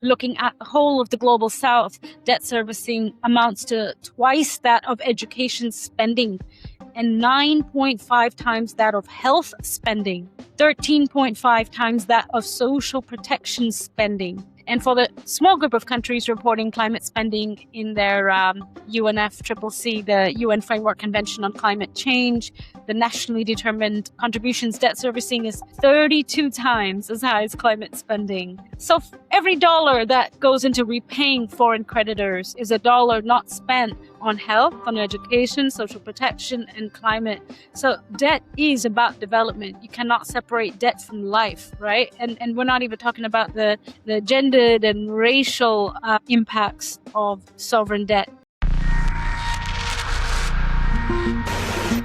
Looking at the whole of the global south, debt servicing amounts to twice that of education spending and 9.5 times that of health spending, 13.5 times that of social protection spending. And for the small group of countries reporting climate spending in their UNFCCC, the UN Framework Convention on Climate Change, the nationally determined contributions debt servicing is 32 times as high as climate spending. So every dollar that goes into repaying foreign creditors is a dollar not spent on health, on education, social protection, and climate. So debt is about development. You cannot separate debt from life, right? And we're not even talking about the gendered and racial impacts of sovereign debt.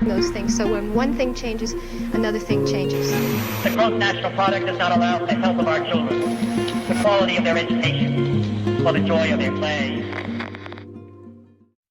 Those things. So when one thing changes, another thing changes. The gross national product does not allow the health of our children, the quality of their education, or the joy of their play.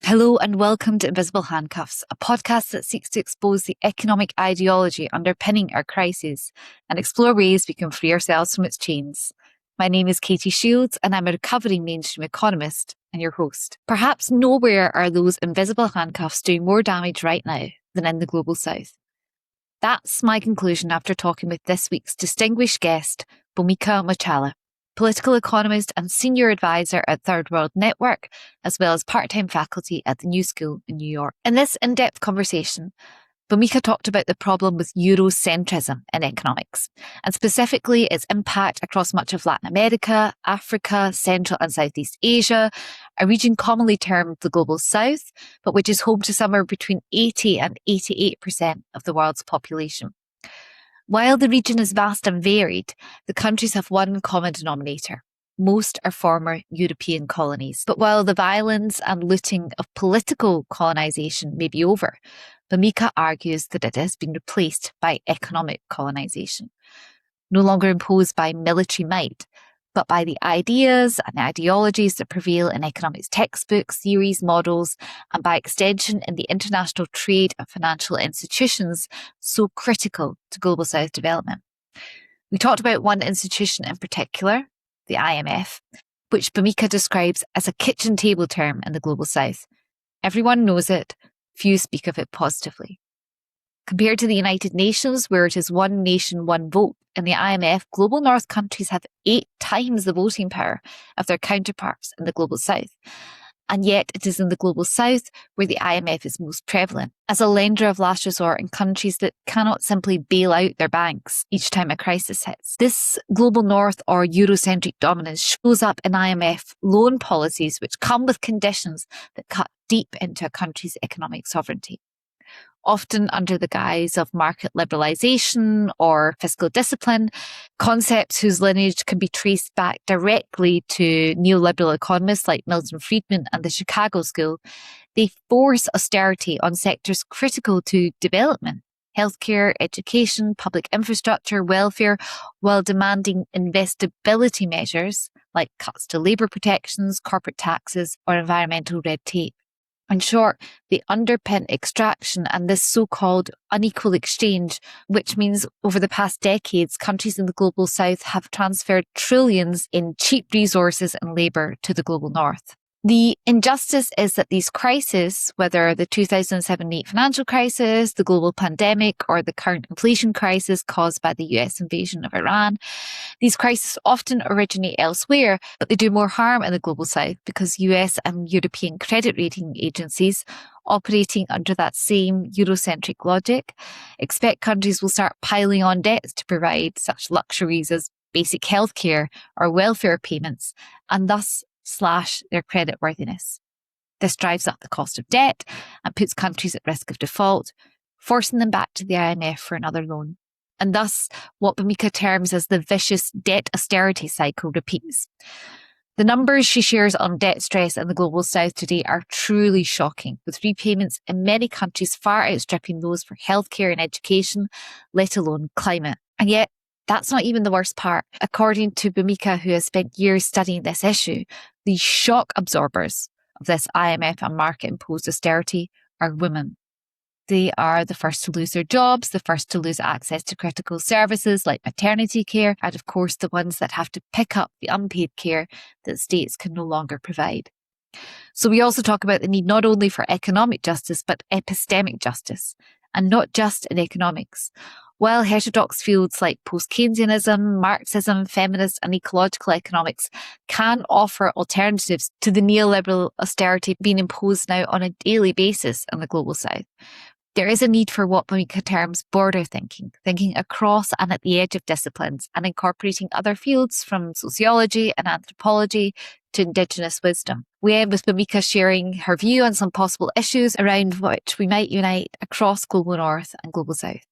Hello and welcome to Invisible Handcuffs, a podcast that seeks to expose the economic ideology underpinning our crises and explore ways we can free ourselves from its chains. My name is Katie Shields and I'm a recovering mainstream economist and your host. Perhaps nowhere are those invisible handcuffs doing more damage right now than in the global south. That's my conclusion after talking with this week's distinguished guest, Bhumika Muchhala, political economist and senior advisor at Third World Network, as well as part-time faculty at the New School in New York. In this in-depth conversation, Bhumika talked about the problem with Eurocentrism in economics, and specifically its impact across much of Latin America, Africa, Central and Southeast Asia, a region commonly termed the Global South, but which is home to somewhere between 80 and 88% of the world's population. While the region is vast and varied, the countries have one common denominator. Most are former European colonies. But while the violence and looting of political colonisation may be over, Bhumika argues that it has been replaced by economic colonisation, no longer imposed by military might, but by the ideas and ideologies that prevail in economics textbooks, theories, models, and by extension in the international trade and financial institutions so critical to Global South development. We talked about one institution in particular, the IMF, which Bhumika describes as a kitchen table term in the Global South. Everyone knows it, few speak of it positively. Compared to the United Nations, where it is one nation, one vote, in the IMF, Global North countries have 8 times the voting power of their counterparts in the Global South. And yet it is in the Global South where the IMF is most prevalent, as a lender of last resort in countries that cannot simply bail out their banks each time a crisis hits. This Global North or Eurocentric dominance shows up in IMF loan policies which come with conditions that cut deep into a country's economic sovereignty, often under the guise of market liberalisation or fiscal discipline, concepts whose lineage can be traced back directly to neoliberal economists like Milton Friedman and the Chicago School. They force austerity on sectors critical to development, healthcare, education, public infrastructure, welfare, while demanding investability measures like cuts to labour protections, corporate taxes, or environmental red tape. In short, they underpin extraction and this so-called unequal exchange, which means over the past decades, countries in the Global South have transferred trillions in cheap resources and labour to the Global North. The injustice is that these crises, whether the 2007-8 financial crisis, the global pandemic, or the current inflation crisis caused by the US invasion of Iran, these crises often originate elsewhere, but they do more harm in the Global South because US and European credit rating agencies, operating under that same Eurocentric logic, expect countries will start piling on debts to provide such luxuries as basic healthcare or welfare payments, and thus slash their creditworthiness. This drives up the cost of debt and puts countries at risk of default, forcing them back to the IMF for another loan. And thus, what Bhumika terms as the vicious debt austerity cycle repeats. The numbers she shares on debt stress in the Global South today are truly shocking, with repayments in many countries far outstripping those for healthcare and education, let alone climate. And yet, that's not even the worst part. According to Bhumika, who has spent years studying this issue, the shock absorbers of this IMF and market-imposed austerity are women. They are the first to lose their jobs, the first to lose access to critical services like maternity care, and of course the ones that have to pick up the unpaid care that states can no longer provide. So we also talk about the need not only for economic justice, but epistemic justice, and not just in economics. While heterodox fields like post-Keynesianism, Marxism, feminist and ecological economics can offer alternatives to the neoliberal austerity being imposed now on a daily basis in the global south, there is a need for what Bhumika terms border thinking, thinking across and at the edge of disciplines and incorporating other fields from sociology and anthropology to indigenous wisdom. We end with Bhumika sharing her view on some possible issues around which we might unite across global north and global south.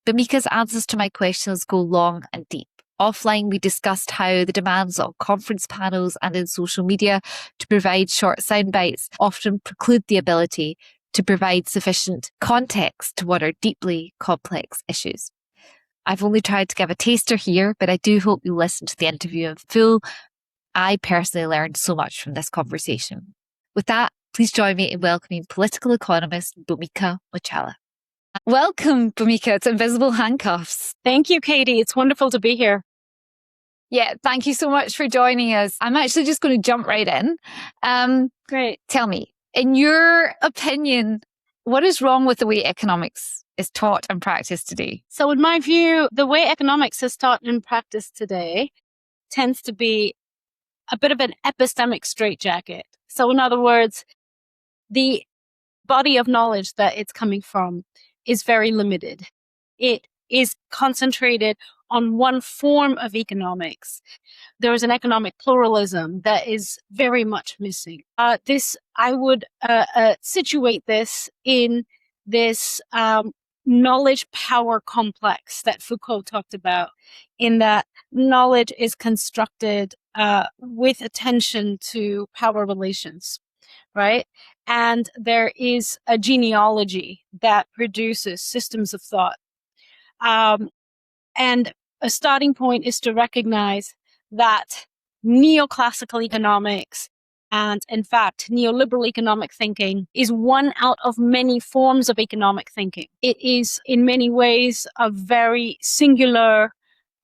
Bhumika's answers to my questions go long and deep. Offline, we discussed how the demands of conference panels and in social media to provide short sound bites often preclude the ability to provide sufficient context to what are deeply complex issues. I've only tried to give a taster here, but I do hope you listen to the interview in full. I personally learned so much from this conversation. With that, please join me in welcoming political economist Bhumika Muchhala. Welcome, Bhumika, to Invisible Handcuffs. Thank you, Katie. It's wonderful to be here. Yeah, thank you so much for joining us. I'm actually just going to jump right in. Great. Tell me, in your opinion, what is wrong with the way economics is taught and practiced today? So in my view, the way economics is taught and practiced today tends to be a bit of an epistemic straitjacket. So in other words, the body of knowledge that it's coming from is very limited. It is concentrated on one form of economics. There is an economic pluralism that is very much missing. I would situate this in this knowledge power complex that Foucault talked about, in that knowledge is constructed with attention to power relations, right? And there is a genealogy that produces systems of thought. And a starting point is to recognize that neoclassical economics and, in fact, neoliberal economic thinking is one out of many forms of economic thinking. It is, in many ways, a very singular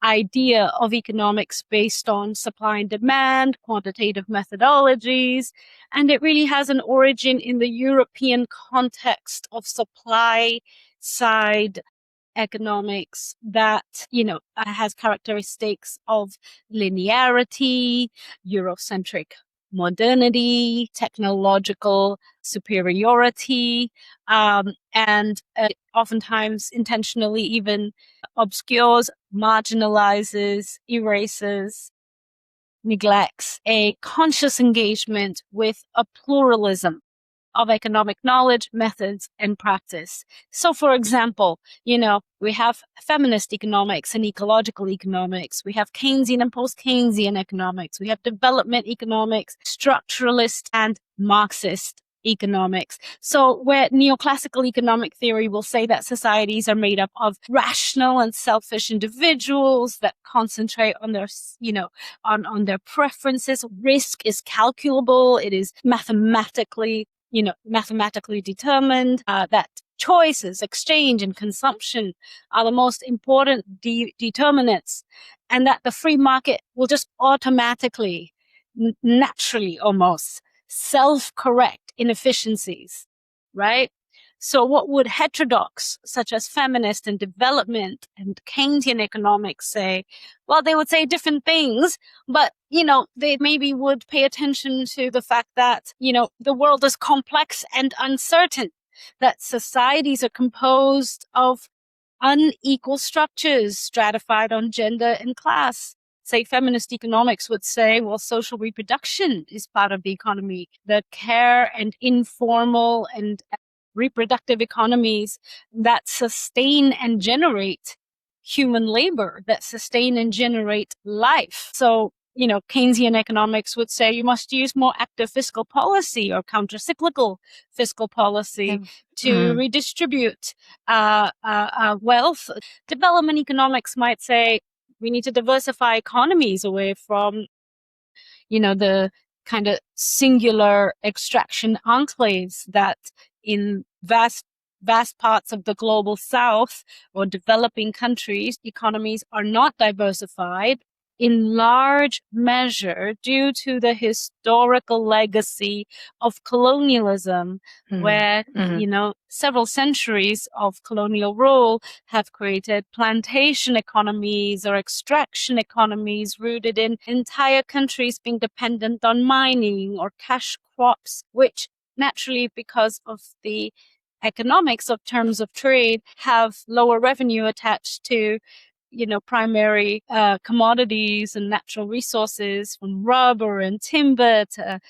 idea of economics based on supply and demand, quantitative methodologies, and it really has an origin in the European context of supply side economics that, has characteristics of linearity, Eurocentric modernity, technological superiority, and oftentimes intentionally even obscures, marginalizes, erases, neglects a conscious engagement with a pluralism of economic knowledge, methods, and practice. So, for example, we have feminist economics and ecological economics. We have Keynesian and post-Keynesian economics. We have development economics, structuralist and Marxist economics. So where neoclassical economic theory will say that societies are made up of rational and selfish individuals that concentrate on their, on their preferences. Risk is calculable. It is mathematically determined, that choices, exchange, and consumption are the most important determinants, and that the free market will just automatically, naturally almost, self-correct inefficiencies, right? So what would heterodox, such as feminist and development and Keynesian economics say? Well, they would say different things, but, they maybe would pay attention to the fact that, the world is complex and uncertain, that societies are composed of unequal structures stratified on gender and class. Say feminist economics would say, well, social reproduction is part of the economy. The care and informal and reproductive economies that sustain and generate human labor, that sustain and generate life. So, Keynesian economics would say you must use more active fiscal policy or countercyclical fiscal policy to redistribute wealth. Development economics might say we need to diversify economies away from, the kind of singular extraction enclaves that in vast vast parts of the global south or developing countries, economies are not diversified in large measure due to the historical legacy of colonialism, where, several centuries of colonial rule have created plantation economies or extraction economies rooted in entire countries being dependent on mining or cash crops, which naturally, because of the economics of terms of trade, have lower revenue attached to primary commodities and natural resources, from rubber and timber to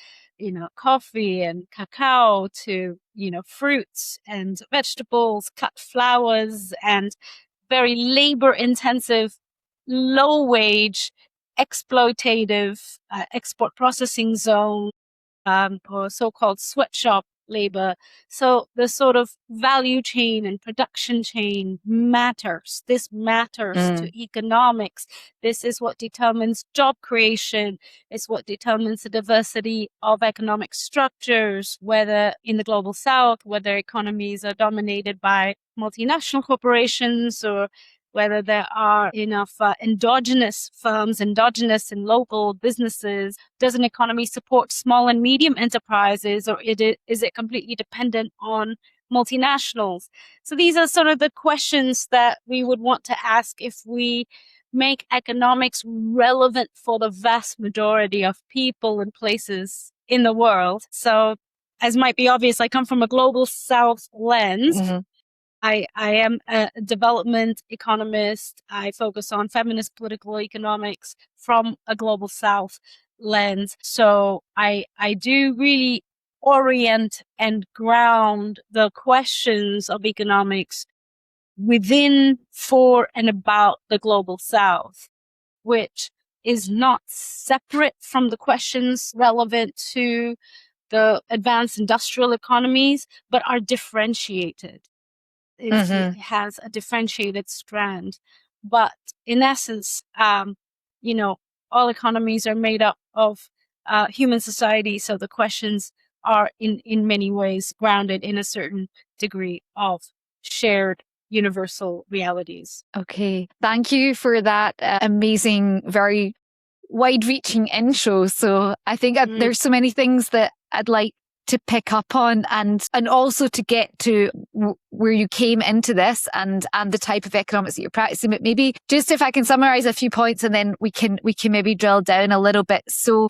coffee and cacao to fruits and vegetables, cut flowers, and very labor intensive, low wage, exploitative export processing zone, or so-called sweatshop labor. So the sort of value chain and production chain matters. This matters to economics. This is what determines job creation. It's what determines the diversity of economic structures, whether in the global south, whether economies are dominated by multinational corporations or whether there are enough endogenous firms, endogenous and local businesses. Does an economy support small and medium enterprises, or is it completely dependent on multinationals? So these are sort of the questions that we would want to ask if we make economics relevant for the vast majority of people and places in the world. So, as might be obvious, I come from a global south lens. I am a development economist. I focus on feminist political economics from a global south lens. So I do really orient and ground the questions of economics within, for, and about the global south, which is not separate from the questions relevant to the advanced industrial economies, but are differentiated. It has a differentiated strand. But in essence, all economies are made up of human society. So the questions are in many ways grounded in a certain degree of shared universal realities. Okay. Thank you for that amazing, very wide-reaching intro. So I think there's so many things that I'd like to pick up on and also to get to where you came into this and the type of economics that you're practicing. But maybe just if I can summarize a few points and then we can maybe drill down a little bit. So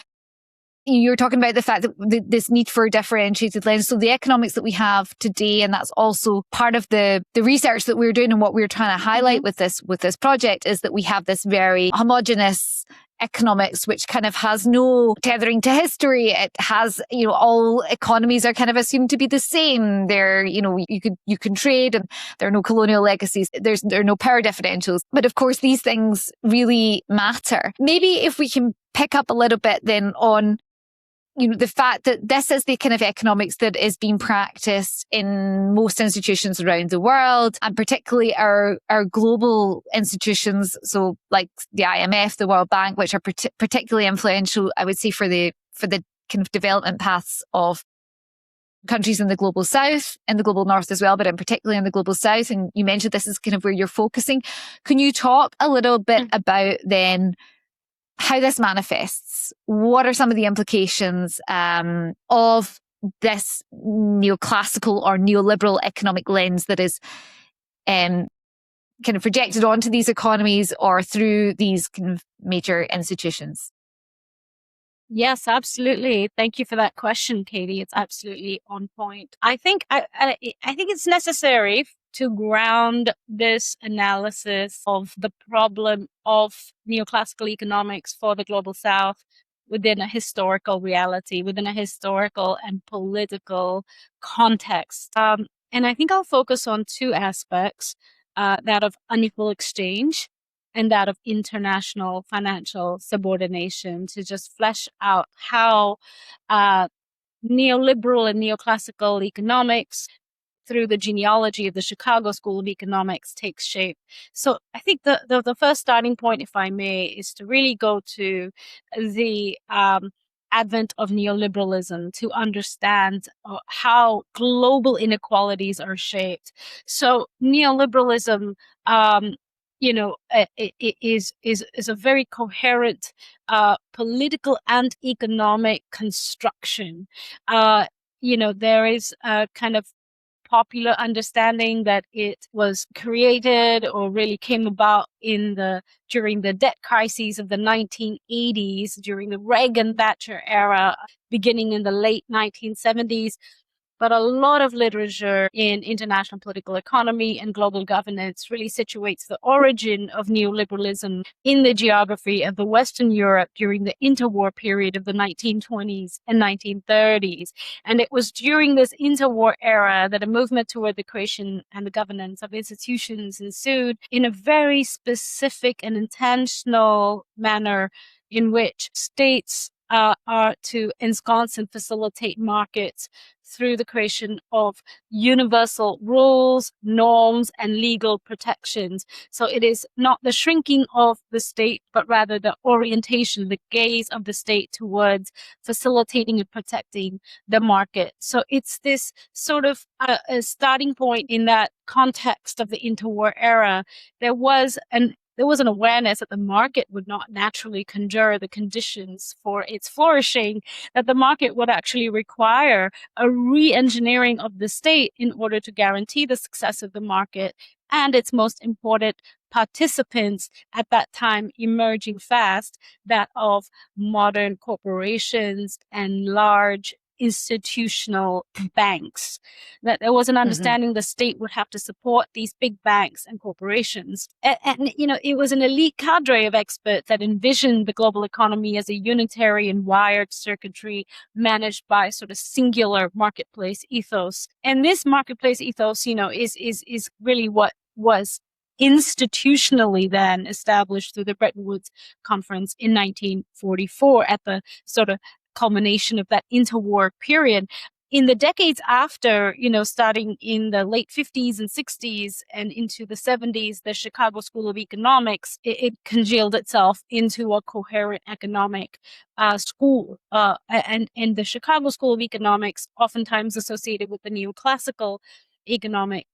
you're talking about the fact that this need for a differentiated lens. So the economics that we have today, and that's also part of the research that we're doing and what we're trying to highlight with this project, is that we have this very homogenous economics, which kind of has no tethering to history. It has, all economies are kind of assumed to be the same. They're, you can trade and there are no colonial legacies. There are no power differentials. But of course, these things really matter. Maybe if we can pick up a little bit then on the fact that this is the kind of economics that is being practiced in most institutions around the world, and particularly our global institutions, so like the IMF, the World Bank, which are particularly influential, I would say, for the kind of development paths of countries in the global south, in the global north as well, but in particularly in the global south. And you mentioned this is kind of where you're focusing. Can you talk a little bit about then how this manifests? What are some of the implications of this neoclassical or neoliberal economic lens that is kind of projected onto these economies or through these kind of major institutions? Yes, absolutely. Thank you for that question, Katie. It's absolutely on point. I think it's necessary to ground this analysis of the problem of neoclassical economics for the global south within a historical reality, within a historical and political context. And I think I'll focus on two aspects, that of unequal exchange and that of international financial subordination, to just flesh out how neoliberal and neoclassical economics, through the genealogy of the Chicago School of Economics, takes shape. So I think the first starting point, if I may, is to really go to the advent of neoliberalism to understand how global inequalities are shaped. So neoliberalism, it is a very coherent political and economic construction. There is a kind of popular understanding that it was created or really came about during the debt crises of the 1980s, during the Reagan-Thatcher era, beginning in the late 1970s. But a lot of literature in international political economy and global governance really situates the origin of neoliberalism in the geography of the Western Europe during the interwar period of the 1920s and 1930s. And it was during this interwar era that a movement toward the creation and the governance of institutions ensued in a very specific and intentional manner in which states are to ensconce and facilitate markets through the creation of universal rules, norms, and legal protections. So it is not the shrinking of the state, but rather the orientation, the gaze of the state towards facilitating and protecting the market. So it's this sort of a starting point in that context of the interwar era. There was an awareness that the market would not naturally conjure the conditions for its flourishing, that the market would actually require a re-engineering of the state in order to guarantee the success of the market and its most important participants at that time emerging fast, that of modern corporations and large institutional banks. That there was an understanding the state would have to support these big banks and corporations. And it was an elite cadre of experts that envisioned the global economy as a unitary and wired circuitry managed by sort of singular marketplace ethos. And this marketplace ethos, is really what was institutionally then established through the Bretton Woods Conference in 1944 at the sort of culmination of that interwar period. In the decades after, starting in the late 50s and 60s and into the 70s, the Chicago School of Economics, it congealed itself into a coherent economic school. And the Chicago School of Economics, oftentimes associated with the neoclassical economic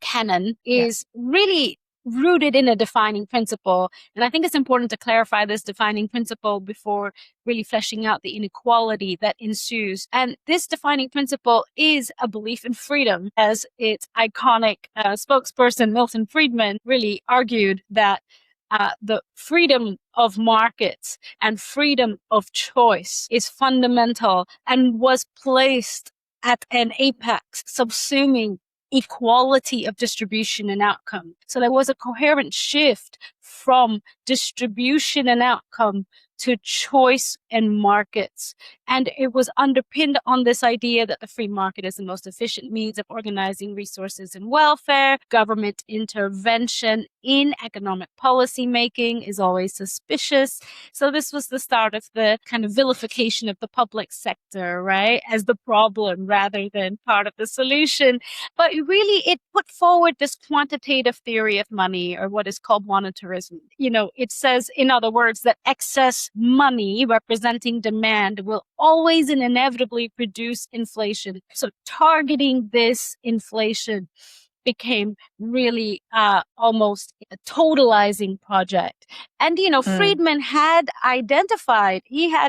canon, is really rooted in a defining principle. And I think it's important to clarify this defining principle before really fleshing out the inequality that ensues. And this defining principle is a belief in freedom, as its iconic spokesperson, Milton Friedman, really argued that the freedom of markets and freedom of choice is fundamental and was placed at an apex, subsuming equality of distribution and outcome. So there was a coherent shift from distribution and outcome to choice and markets. And it was underpinned on this idea that the free market is the most efficient means of organizing resources and welfare. Government intervention in economic policy making is always suspicious. So this was the start of the kind of vilification of the public sector, right, as the problem rather than part of the solution. But really, it put forward this quantitative theory of money, or what is called monetarism. It says, in other words, that excess money representing demand will always and inevitably produce inflation. So targeting this inflation became really almost a totalizing project. And, Friedman had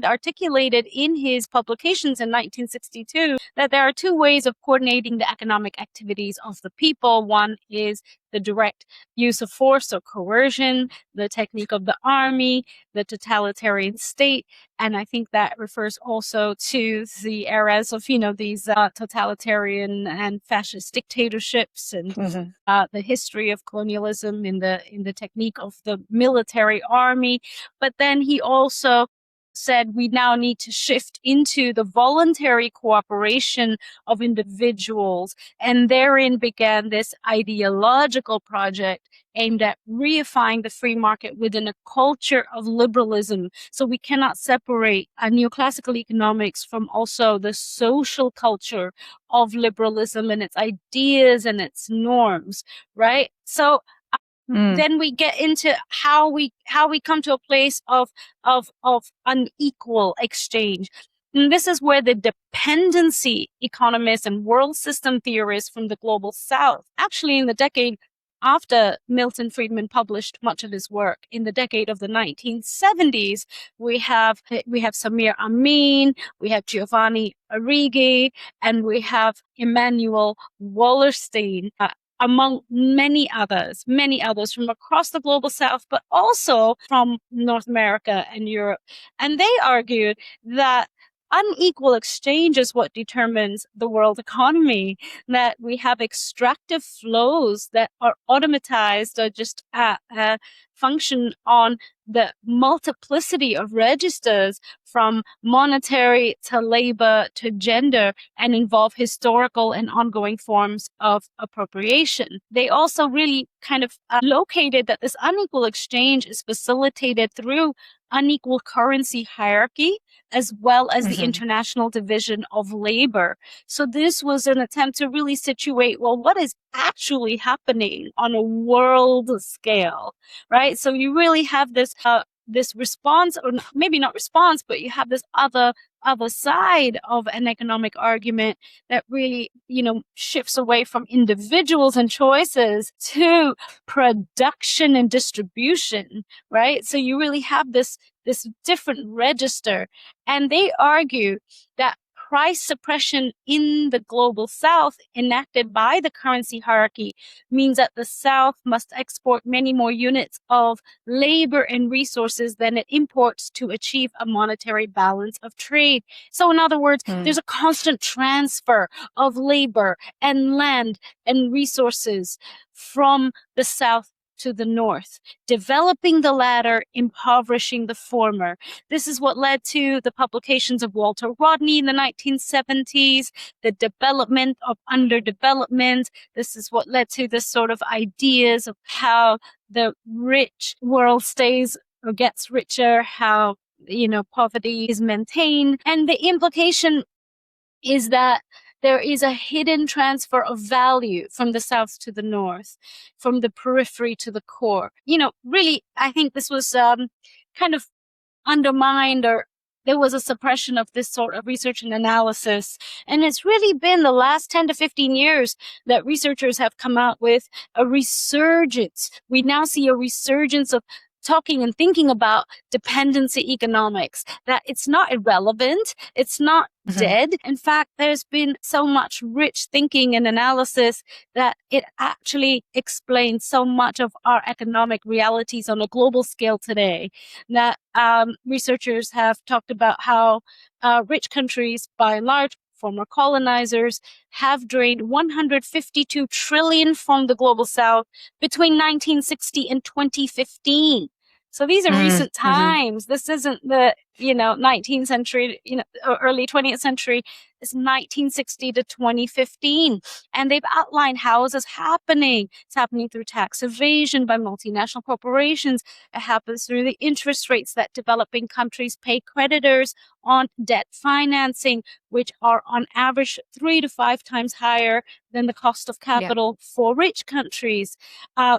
articulated in his publications in 1962 that there are two ways of coordinating the economic activities of the people. One is the direct use of force or coercion, the technique of the army, the totalitarian state. And I think that refers also to the eras of, these totalitarian and fascist dictatorships and the history of colonialism in the technique of the military army. But then he also said we now need to shift into the voluntary cooperation of individuals. And therein began this ideological project aimed at reifying the free market within a culture of liberalism. So we cannot separate neoclassical economics from also the social culture of liberalism and its ideas and its norms, right? So then we get into how we come to a place of unequal exchange. And this is where the dependency economists and world system theorists from the global south, actually in the decade after Milton Friedman published much of his work, in the decade of the 1970s, we have Samir Amin, we have Giovanni Arrighi, and we have Emmanuel Wallerstein, among many others from across the global south, but also from North America and Europe. And they argued that unequal exchange is what determines the world economy, that we have extractive flows that are automatized or just function on the multiplicity of registers from monetary to labor to gender and involve historical and ongoing forms of appropriation. They also really kind of located that this unequal exchange is facilitated through unequal currency hierarchy as well as the international division of labor. So this was an attempt to really situate, well, what is actually happening on a world scale, right? So you really have this this response, or maybe not response, but you have this other side of an economic argument that really, shifts away from individuals and choices to production and distribution, right? So you really have this different register. And they argue that price suppression in the global south enacted by the currency hierarchy means that the south must export many more units of labor and resources than it imports to achieve a monetary balance of trade. So in other words, there's a constant transfer of labor and land and resources from the south to the north, developing the latter, impoverishing the former. This is what led to the publications of Walter Rodney in the 1970s, the development of underdevelopment. This is what led to this sort of ideas of how the rich world stays or gets richer, how, poverty is maintained. And the implication is that there is a hidden transfer of value from the south to the north, from the periphery to the core. Really, I think this was kind of undermined, or there was a suppression of this sort of research and analysis. And it's really been the last 10 to 15 years that researchers have come out with a resurgence. We now see a resurgence of talking and thinking about dependency economics, that it's not irrelevant, it's not dead. In fact, there's been so much rich thinking and analysis that it actually explains so much of our economic realities on a global scale today, that researchers have talked about how rich countries, by and large, former colonizers, have drained 152 trillion from the global south between 1960 and 2015. So these are recent times. This isn't the 19th century, or early 20th century. It's 1960 to 2015. And they've outlined how is this happening. It's happening through tax evasion by multinational corporations. It happens through the interest rates that developing countries pay creditors on debt financing, which are on average 3 to 5 times higher than the cost of capital for rich countries,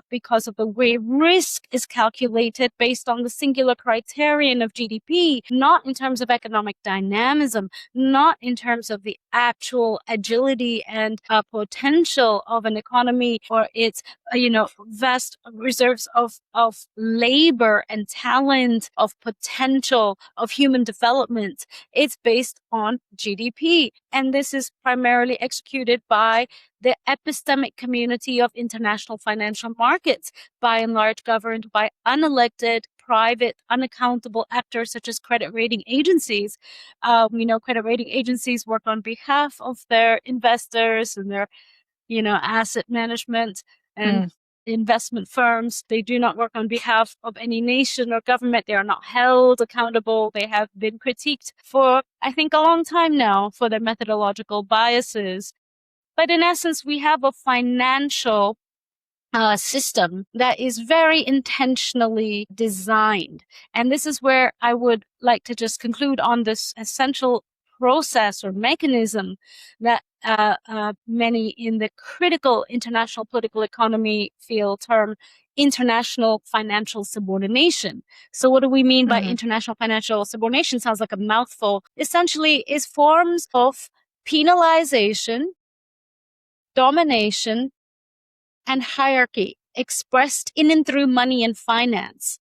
because of the way risk is calculated based on the singular criterion of GDP, not in terms of economic dynamism, not in terms of the actual agility and potential of an economy or its vast reserves of labor and talent, of potential, of human development. It's based on GDP. And this is primarily executed by the epistemic community of international financial markets, by and large governed by unelected, private, unaccountable actors such as credit rating agencies. Credit rating agencies work on behalf of their investors and their, asset management and investment firms. They do not work on behalf of any nation or government. They are not held accountable. They have been critiqued for, I think, a long time now for their methodological biases. But in essence, we have a financial system that is very intentionally designed. And this is where I would like to just conclude on this essential process or mechanism that many in the critical international political economy field term international financial subordination. So what do we mean by international financial subordination? Sounds like a mouthful. Essentially, is forms of penalization, domination, and hierarchy expressed in and through money and finance.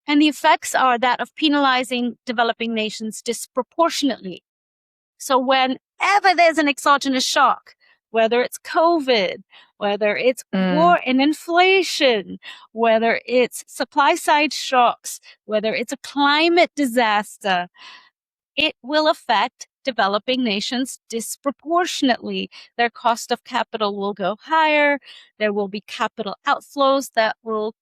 And the effects are that of penalizing developing nations disproportionately. So whenever there's an exogenous shock, whether it's COVID, whether it's war and inflation, whether it's supply side shocks, whether it's a climate disaster, it will affect developing nations disproportionately. Their cost of capital will go higher. There will be capital outflows that will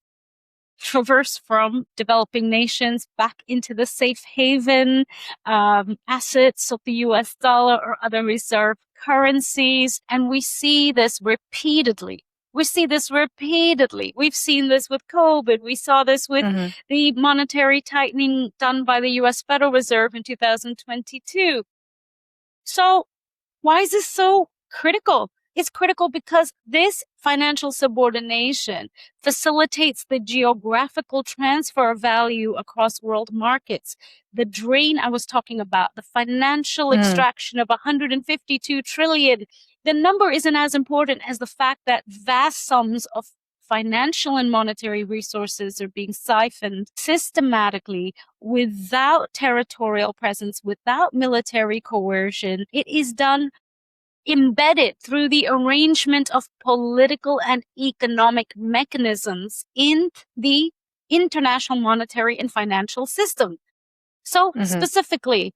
traverse from developing nations back into the safe haven assets of the US dollar or other reserve currencies. And we see this repeatedly. We've seen this with COVID. We saw this with the monetary tightening done by the US Federal Reserve in 2022. So why is this so critical? It's critical because this financial subordination facilitates the geographical transfer of value across world markets. The drain I was talking about, the financial extraction of 152 trillion, the number isn't as important as the fact that vast sums of financial and monetary resources are being siphoned systematically without territorial presence, without military coercion. It is done embedded through the arrangement of political and economic mechanisms in the international monetary and financial system. So specifically,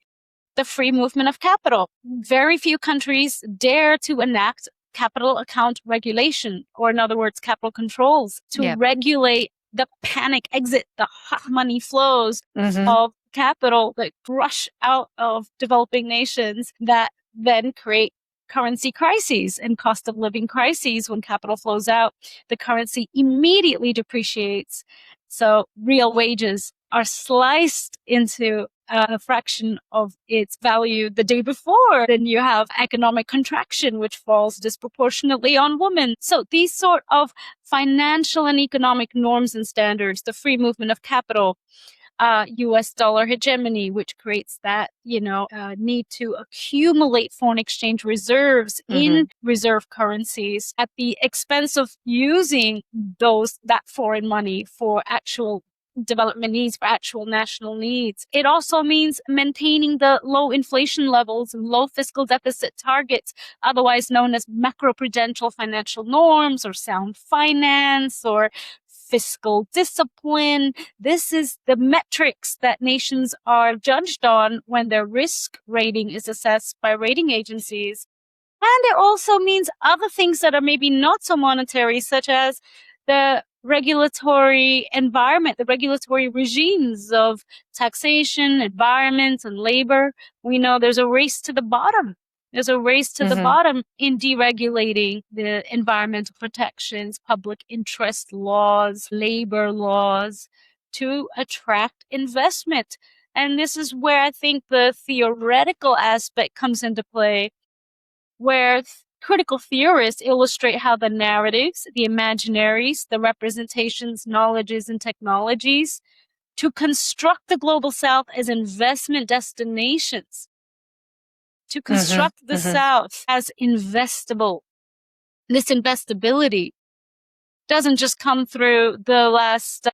the free movement of capital. Very few countries dare to enact capital account regulation, or in other words, capital controls to regulate the panic exit, the hot money flows of capital that rush out of developing nations that then create currency crises and cost of living crises. When capital flows out, the currency immediately depreciates. So real wages are sliced into a fraction of its value the day before. Then you have economic contraction, which falls disproportionately on women. So these sort of financial and economic norms and standards, the free movement of capital, US dollar hegemony, which creates that, need to accumulate foreign exchange reserves in reserve currencies at the expense of using that foreign money for actual development needs, for actual national needs. It also means maintaining the low inflation levels and low fiscal deficit targets, otherwise known as macroprudential financial norms or sound finance or fiscal discipline. This is the metrics that nations are judged on when their risk rating is assessed by rating agencies. And it also means other things that are maybe not so monetary, such as the regulatory environment, the regulatory regimes of taxation, environment, and labor. We know there's a race to the bottom. There's a race to the bottom in deregulating the environmental protections, public interest laws, labor laws to attract investment. And this is where I think the theoretical aspect comes into play, where critical theorists illustrate how the narratives, the imaginaries, the representations, knowledges, and technologies to construct the global South as investment destinations, to construct the South as investable. This investability doesn't just come through the last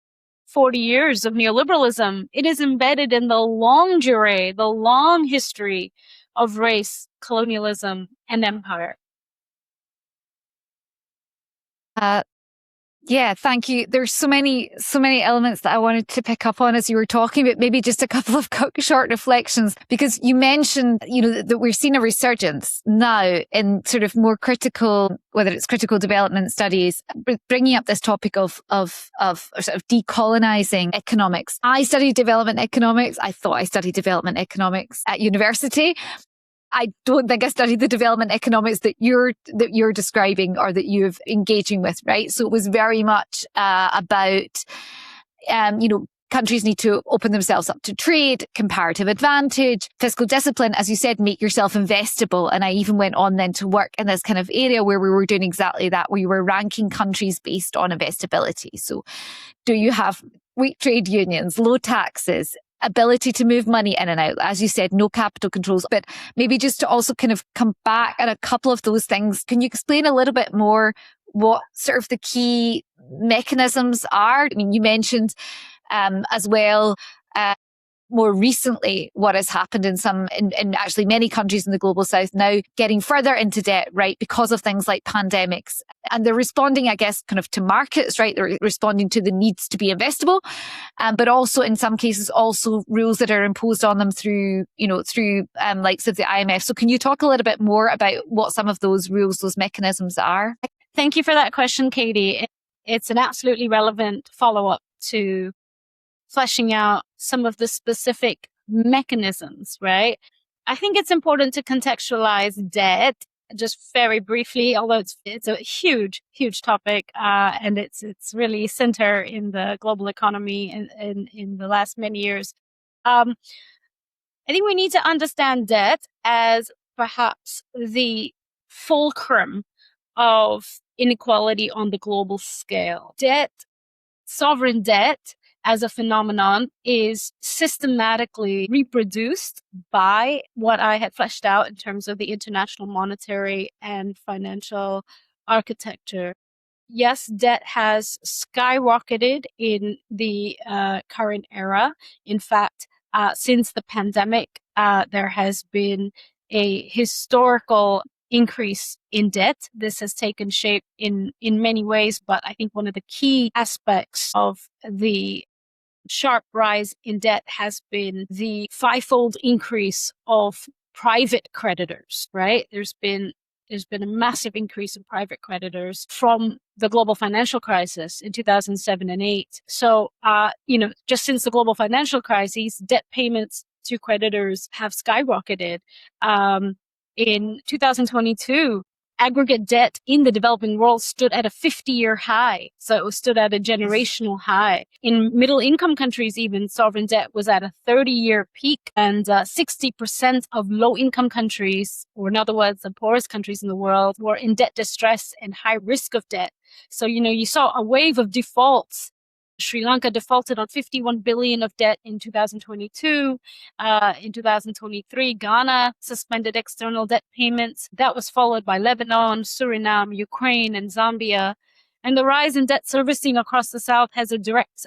40 years of neoliberalism. It is embedded in the long durée, the long history of race, colonialism, and empire. Yeah, thank you. There's so many elements that I wanted to pick up on as you were talking, but maybe just a couple of short reflections, because you mentioned, that we're seeing a resurgence now in sort of more critical, whether it's critical development studies, bringing up this topic of sort of decolonizing economics. I studied development economics. I thought I studied development economics at university. I don't think I studied the development economics that you're describing or that you're engaging with, right? So it was very much about, countries need to open themselves up to trade, comparative advantage, fiscal discipline, as you said, make yourself investable. And I even went on then to work in this kind of area where we were doing exactly that. We were ranking countries based on investability. So do you have weak trade unions, low taxes, ability to move money in and out? As you said, no capital controls. But maybe just to also kind of come back on a couple of those things, can you explain a little bit more what sort of the key mechanisms are? I mean, you mentioned as well, more recently, what has happened in actually many countries in the global south now getting further into debt, right, because of things like pandemics. And they're responding, I guess, kind of to markets, right? They're responding to the needs to be investable, but also in some cases, also rules that are imposed on them through likes of the IMF. So can you talk a little bit more about what some of those rules, those mechanisms are? Thank you for that question, Katie. It's an absolutely relevant follow-up to fleshing out some of the specific mechanisms, right? I think it's important to contextualize debt just very briefly, although it's a huge, huge topic, and it's really center in the global economy in the last many years. I think we need to understand debt as perhaps the fulcrum of inequality on the global scale. Sovereign debt as a phenomenon is systematically reproduced by what I had fleshed out in terms of the international monetary and financial architecture. Yes, debt has skyrocketed in the current era. In fact, since the pandemic, there has been a historical increase in debt. This has taken shape in many ways, but I think one of the key aspects of the sharp rise in debt has been the fivefold increase of private creditors, right? There's been a massive increase in private creditors from the global financial crisis in 2007 and 8. So, just since the global financial crisis, debt payments to creditors have skyrocketed. In 2022, aggregate debt in the developing world stood at a 50-year high. So it was stood at a generational high. In middle-income countries, even sovereign debt was at a 30-year peak, and 60% of low-income countries, or in other words, the poorest countries in the world, were in debt distress and high risk of debt. So, you saw a wave of defaults. Sri Lanka defaulted on 51 billion of debt in 2022. In 2023, Ghana suspended external debt payments. That was followed by Lebanon, Suriname, Ukraine, and Zambia. And the rise in debt servicing across the South has a direct,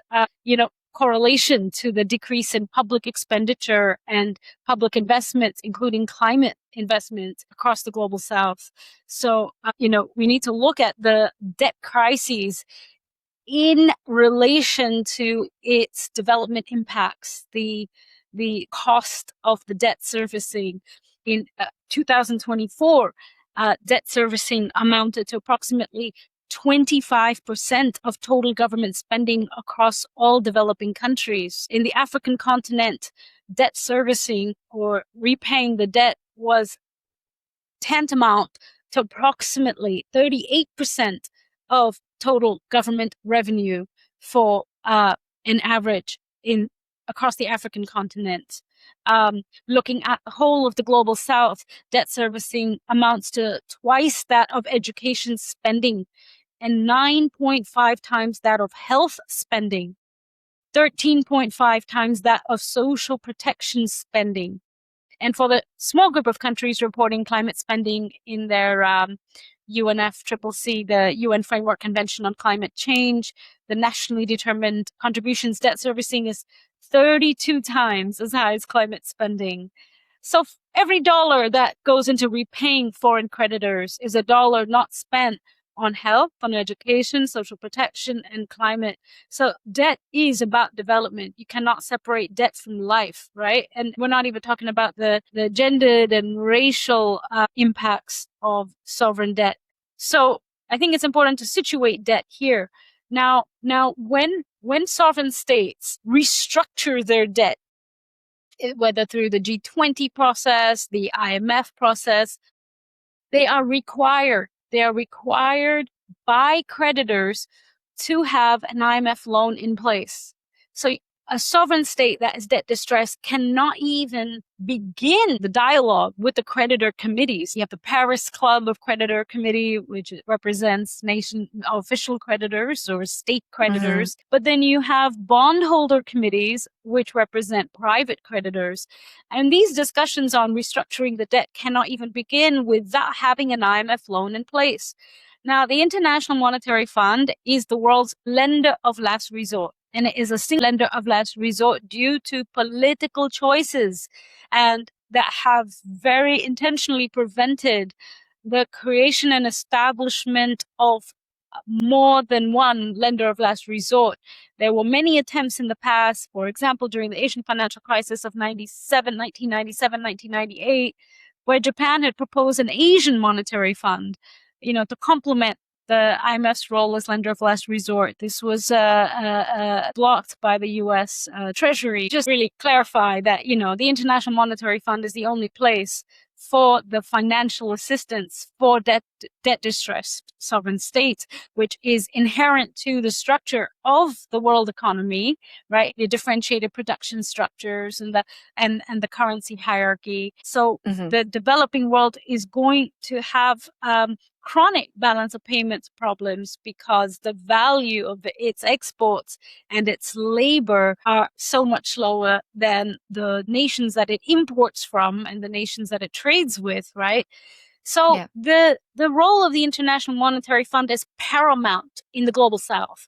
correlation to the decrease in public expenditure and public investments, including climate investment across the global South. So, we need to look at the debt crises in relation to its development impacts, the cost of the debt servicing. In 2024, debt servicing amounted to approximately 25% of total government spending across all developing countries. In the African continent, debt servicing or repaying the debt was tantamount to approximately 38% of total government revenue for an average across the African continent. Looking at the whole of the global South, debt servicing amounts to twice that of education spending and 9.5 times that of health spending, 13.5 times that of social protection spending. And for the small group of countries reporting climate spending in their UNFCCC, the UN Framework Convention on Climate Change, the nationally determined contributions, debt servicing is 32 times as high as climate spending. So every dollar that goes into repaying foreign creditors is a dollar not spent on health, on education, social protection, and climate. So debt is about development. You cannot separate debt from life, right? And we're not even talking about the gendered and racial impacts of sovereign debt. So I think it's important to situate debt here. Now, when sovereign states restructure their debt, whether through the G20 process, the IMF process, they are required by creditors to have an IMF loan in place. So a sovereign state that is debt distressed cannot even begin the dialogue with the creditor committees. You have the Paris Club of Creditor Committee, which represents nation official creditors or state creditors. But then you have bondholder committees, which represent private creditors. And these discussions on restructuring the debt cannot even begin without having an IMF loan in place. Now, the International Monetary Fund is the world's lender of last resort. And it is a single lender of last resort due to political choices and that have very intentionally prevented the creation and establishment of more than one lender of last resort. There were many attempts in the past, for example, during the Asian financial crisis of 1997, 1998, where Japan had proposed an Asian monetary fund, to complement the IMF's role as lender of last resort. This was blocked by the U.S. Treasury. Just really clarify that, the International Monetary Fund is the only place for the financial assistance for debt-distressed sovereign states, which is inherent to the structure of the world economy, right? The differentiated production structures and the currency hierarchy. So the developing world is going to have chronic balance of payments problems because the value of its exports and its labor are so much lower than the nations that it imports from and the nations that it trades with, right? So the role of the International Monetary Fund is paramount in the global South.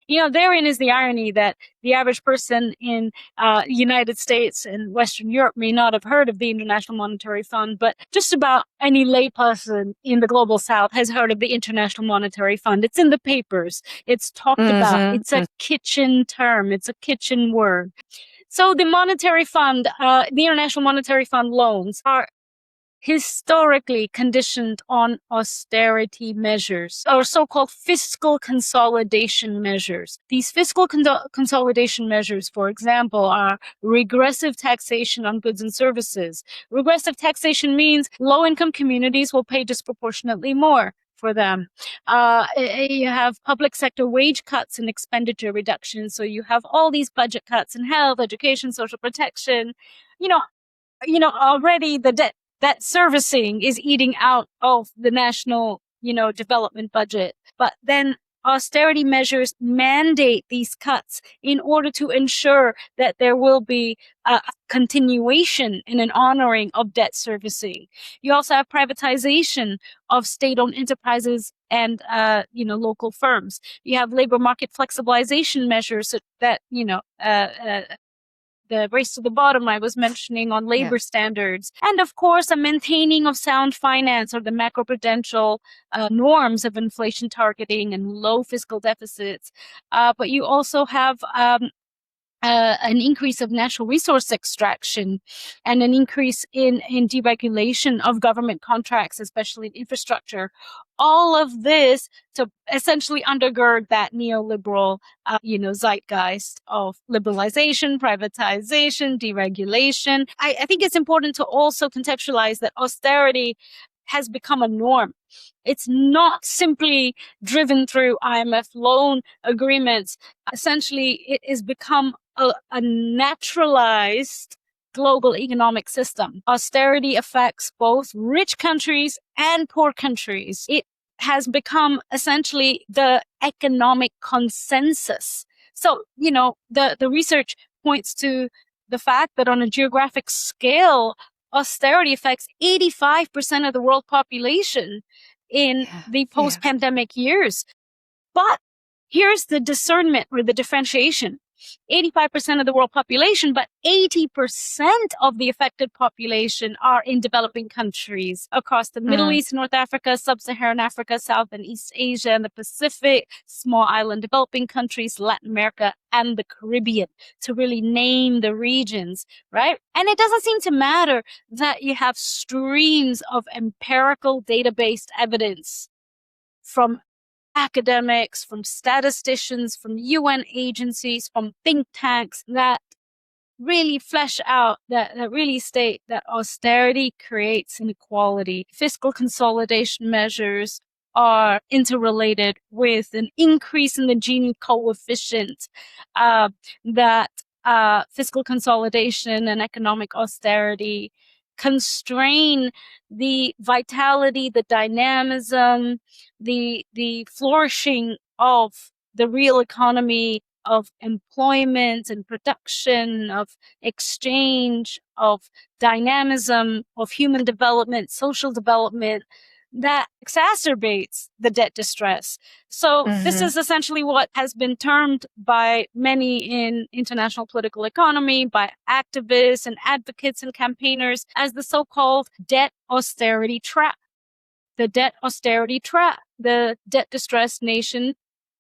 Therein is the irony that the average person in the United States and Western Europe may not have heard of the International Monetary Fund, but just about any layperson in the global South has heard of the International Monetary Fund. It's in the papers. It's talked about. It's a kitchen term. It's a kitchen word. So the monetary fund, the International Monetary Fund loans are historically conditioned on austerity measures or so-called fiscal consolidation measures. These fiscal consolidation measures, for example, are regressive taxation on goods and services. Regressive taxation means low-income communities will pay disproportionately more for them. You have public sector wage cuts and expenditure reductions. So you have all these budget cuts in health, education, social protection. Already the debt servicing is eating out of the national, development budget. But then austerity measures mandate these cuts in order to ensure that there will be a continuation and an honoring of debt servicing. You also have privatization of state-owned enterprises and, local firms. You have labor market flexibilization measures that, the race to the bottom I was mentioning on labor standards. And of course, a maintaining of sound finance or the macroprudential norms of inflation targeting and low fiscal deficits. But you also have an increase of natural resource extraction and an increase in deregulation of government contracts, especially in infrastructure. All of this to essentially undergird that neoliberal, zeitgeist of liberalization, privatization, deregulation. I think it's important to also contextualize that austerity has become a norm. It's not simply driven through IMF loan agreements. Essentially, it has become a naturalized global economic system. Austerity affects both rich countries and poor countries. It has become essentially the economic consensus. So, the research points to the fact that on a geographic scale, austerity affects 85% of the world population in the post-pandemic years. But here's the discernment or the differentiation. 85% of the world population, but 80% of the affected population are in developing countries across the Middle East, North Africa, Sub-Saharan Africa, South and East Asia, and the Pacific, small island developing countries, Latin America, and the Caribbean, to really name the regions, right? And it doesn't seem to matter that you have streams of empirical data-based evidence from academics, from statisticians, from UN agencies, from think tanks that really flesh out, that really state that austerity creates inequality. Fiscal consolidation measures are interrelated with an increase in the Gini coefficient that fiscal consolidation and economic austerity constrain the vitality, the dynamism, the flourishing of the real economy, of employment and production, of exchange, of dynamism, of human development, social development, that exacerbates the debt distress. So this is essentially what has been termed by many in international political economy, by activists and advocates and campaigners, as the so-called debt austerity trap. The debt austerity trap. The debt distressed nation,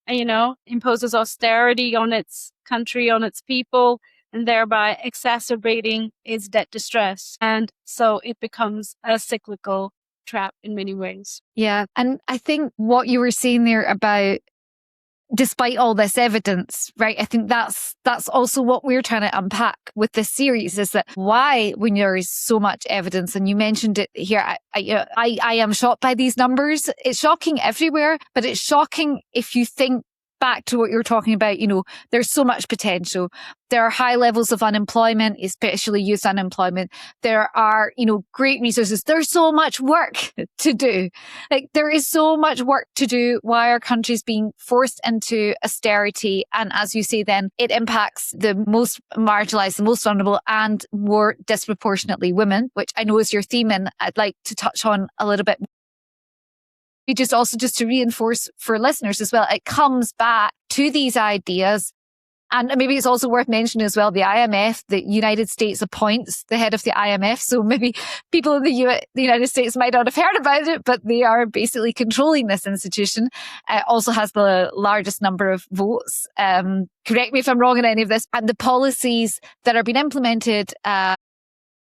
imposes austerity on its country, on its people, and thereby exacerbating its debt distress. And so it becomes a cyclical trap in many ways. Yeah. And I think what you were saying there about, despite all this evidence, right? I think that's also what we're trying to unpack with this series, is that why, when there is so much evidence, and you mentioned it here, I am shocked by these numbers. It's shocking everywhere, but it's shocking if you think back to what you were talking about. There's so much potential. There are high levels of unemployment, especially youth unemployment. There are, great resources. There's so much work to do. Like, there is so much work to do. Why are countries being forced into austerity? And as you say, then it impacts the most marginalized, the most vulnerable, and more disproportionately women, which I know is your theme, and I'd like to touch on a little bit. Just to reinforce for listeners as well, it comes back to these ideas. And maybe it's also worth mentioning as well, the IMF, the United States appoints the head of the IMF. So maybe people in the United States might not have heard about it, but they are basically controlling this institution. Also has the largest number of votes. Correct me if I'm wrong in any of this. And the policies that are being implemented,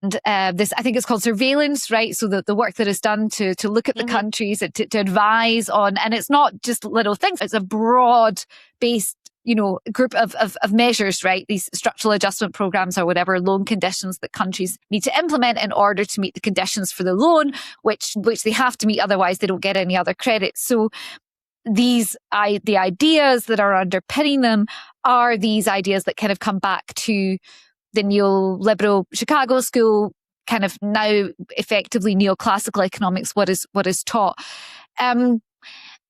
this, I think it's called surveillance, right? So the work that is done to look at the countries, to advise on, and it's not just little things, it's a broad based, group of measures, right? These structural adjustment programs or whatever loan conditions that countries need to implement in order to meet the conditions for the loan, which they have to meet, otherwise they don't get any other credit. So the ideas that are underpinning them are these ideas that kind of come back to the neoliberal Chicago school, kind of now effectively neoclassical economics, what is taught.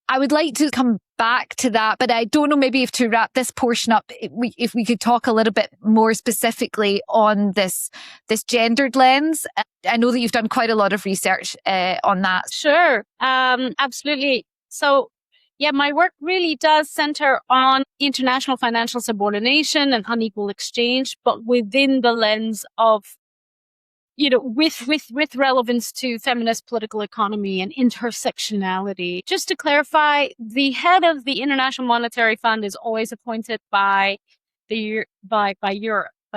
I would like to come back to that, but I don't know, maybe if to wrap this portion up, if we could talk a little bit more specifically on this gendered lens. I know that you've done quite a lot of research on that. Sure, absolutely. So yeah, my work really does center on international financial subordination and unequal exchange, but within the lens of, with relevance to feminist political economy and intersectionality. Just to clarify, the head of the International Monetary Fund is always appointed by Europe, by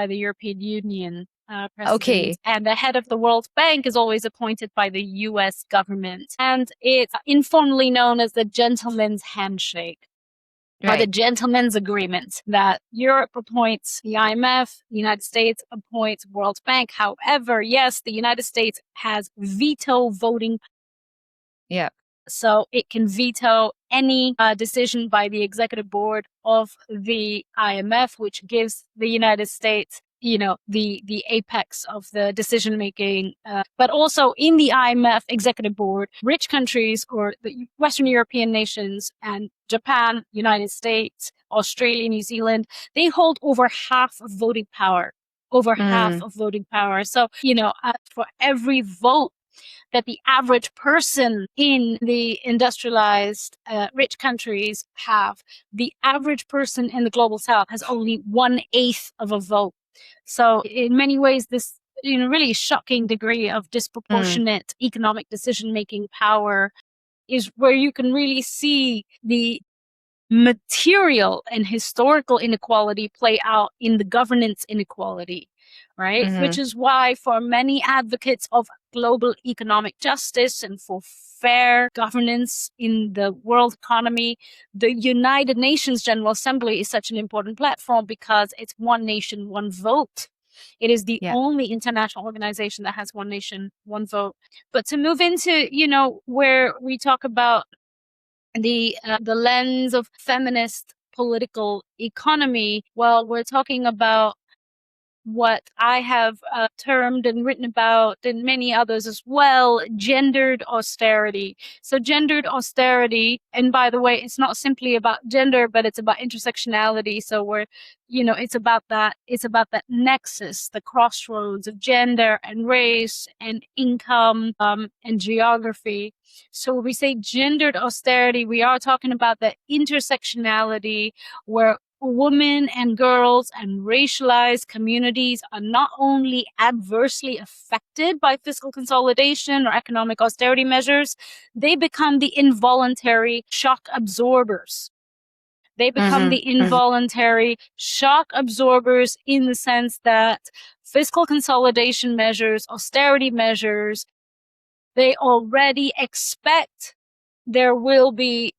the European Union. President. Okay. And the head of the World Bank is always appointed by the US government. And it's informally known as the gentleman's handshake. Right. Or the gentleman's agreement, that Europe appoints the IMF, the United States appoints World Bank. However, yes, the United States has veto voting. Yeah. So it can veto any decision by the executive board of the IMF, which gives the United States the apex of the decision making, but also in the IMF executive board, rich countries or the Western European nations and Japan, United States, Australia, New Zealand, they hold over half of voting power. Half of voting power. So, for every vote that the average person in the industrialized rich countries have, the average person in the global south has only 1/8 of a vote. So in many ways, this really shocking degree of disproportionate economic decision-making power is where you can really see the material and historical inequality play out in the governance inequality, right? Which is why for many advocates of global economic justice and for fair governance in the world economy, the United Nations General Assembly is such an important platform because it's one nation, one vote. It is the only international organization that has one nation, one vote. But to move into, where we talk about the lens of feminist political economy, well, we're talking about what I have termed and written about, and many others as well, gendered austerity. So gendered austerity, and by the way, it's not simply about gender, but it's about intersectionality. So it's about that nexus, the crossroads of gender and race and income and geography. So when we say gendered austerity, we are talking about the intersectionality where women and girls and racialized communities are not only adversely affected by fiscal consolidation or economic austerity measures, they become the involuntary shock absorbers. They become the involuntary shock absorbers in the sense that fiscal consolidation measures, austerity measures, they already expect there will be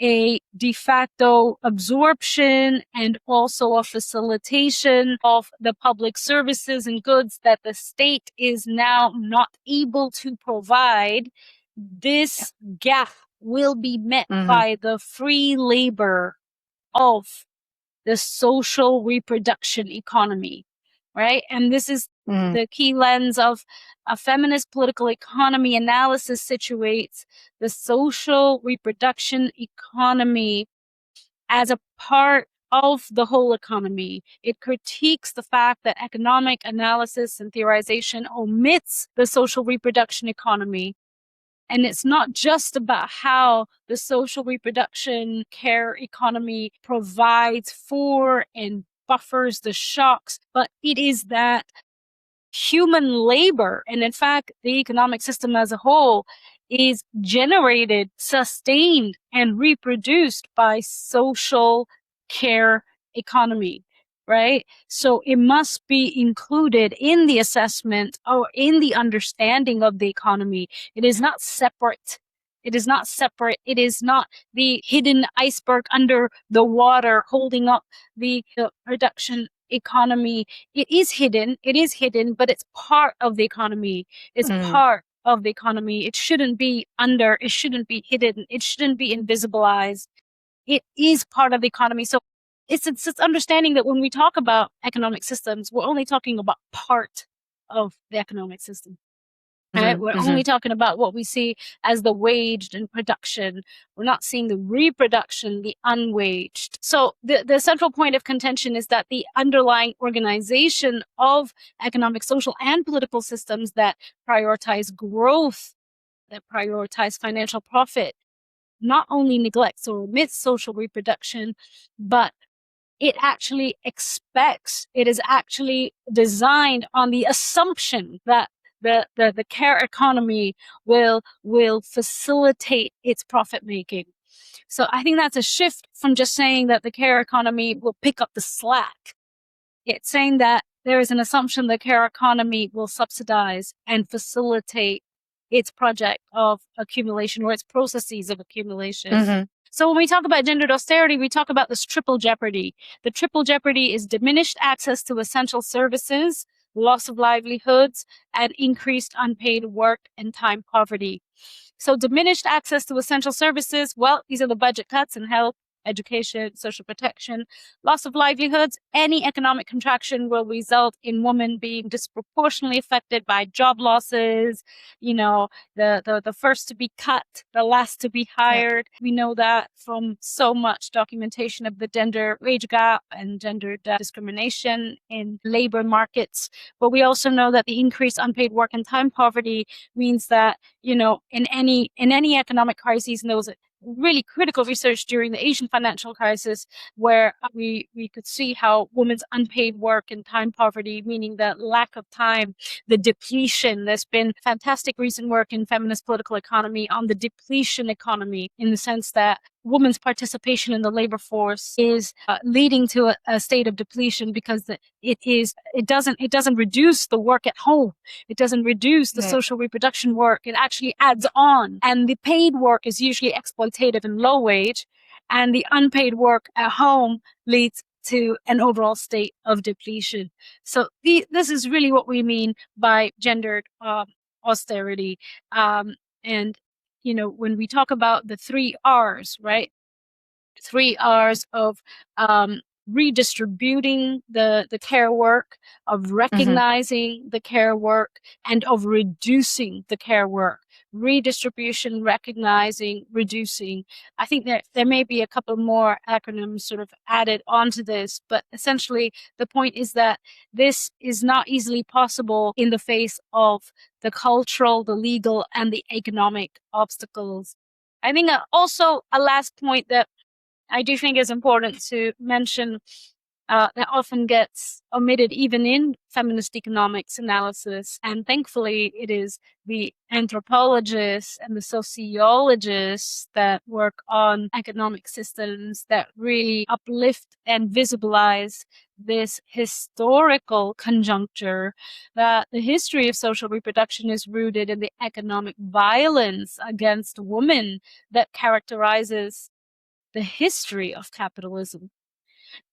a de facto absorption and also a facilitation of the public services and goods that the state is now not able to provide. This gap will be met by the free labor of the social reproduction economy, right? And this is the key lens of a feminist political economy analysis situates the social reproduction economy as a part of the whole economy. It critiques the fact that economic analysis and theorization omits the social reproduction economy. And it's not just about how the social reproduction care economy provides for and buffers the shocks, but it is that human labor, and in fact, the economic system as a whole, is generated, sustained, and reproduced by social care economy, right? So it must be included in the assessment or in the understanding of the economy. It is not separate. It is not separate. It is not the hidden iceberg under the water holding up the production economy. It is hidden, but it's part of the economy. It's part of the economy. It shouldn't be under, it shouldn't be hidden, it shouldn't be invisibilized. It is part of the economy. So it's understanding that when we talk about economic systems, we're only talking about part of the economic system. Right? We're only talking about what we see as the waged and production. We're not seeing the reproduction, the unwaged. So the central point of contention is that the underlying organization of economic, social, and political systems that prioritize growth, that prioritize financial profit, not only neglects or omits social reproduction, but it actually expects, it is actually designed on the assumption that the care economy will facilitate its profit making. So I think that's a shift from just saying that the care economy will pick up the slack. It's saying that there is an assumption the care economy will subsidize and facilitate its project of accumulation or its processes of accumulation. So when we talk about gendered austerity, we talk about this triple jeopardy. The triple jeopardy is diminished access to essential services, loss of livelihoods, and increased unpaid work and time poverty. So diminished access to essential services, well, these are the budget cuts in health, education, social protection, loss of livelihoods. Any economic contraction will result in women being disproportionately affected by job losses, the first to be cut, the last to be hired. We know that from so much documentation of the gender wage gap and gender discrimination in labor markets. But we also know that the increased unpaid work and time poverty means that, in any economic crises, and there was a really critical research during the Asian financial crisis where we could see how women's unpaid work and time poverty, meaning the lack of time, the depletion. There's been fantastic recent work in feminist political economy on the depletion economy, in the sense that women's participation in the labor force is leading to a state of depletion because it doesn't reduce the work at home. It doesn't reduce the social reproduction work. It actually adds on. And the paid work is usually exploitative and low wage, and the unpaid work at home leads to an overall state of depletion. So this is really what we mean by gendered austerity. And when we talk about the 3 R's, right? 3 R's of redistributing the care work, of recognizing the care work, and of reducing the care work. Redistribution, recognizing, reducing. I think there may be a couple more acronyms sort of added onto this, but essentially the point is that this is not easily possible in the face of the cultural, the legal, and the economic obstacles. I think also a last point that I do think is important to mention that often gets omitted even in feminist economics analysis. And thankfully, it is the anthropologists and the sociologists that work on economic systems that really uplift and visibilize this historical conjuncture that the history of social reproduction is rooted in the economic violence against women that characterizes the history of capitalism.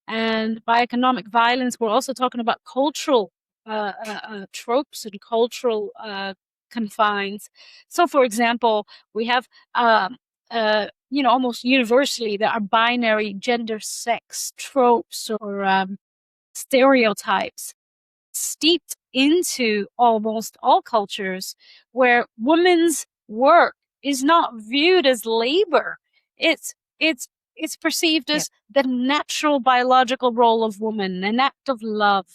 And by economic violence, we're also talking about cultural tropes and cultural confines. So, for example, we have, almost universally, there are binary gender sex tropes or stereotypes steeped into almost all cultures where women's work is not viewed as labor. It's perceived as the natural biological role of woman, an act of love,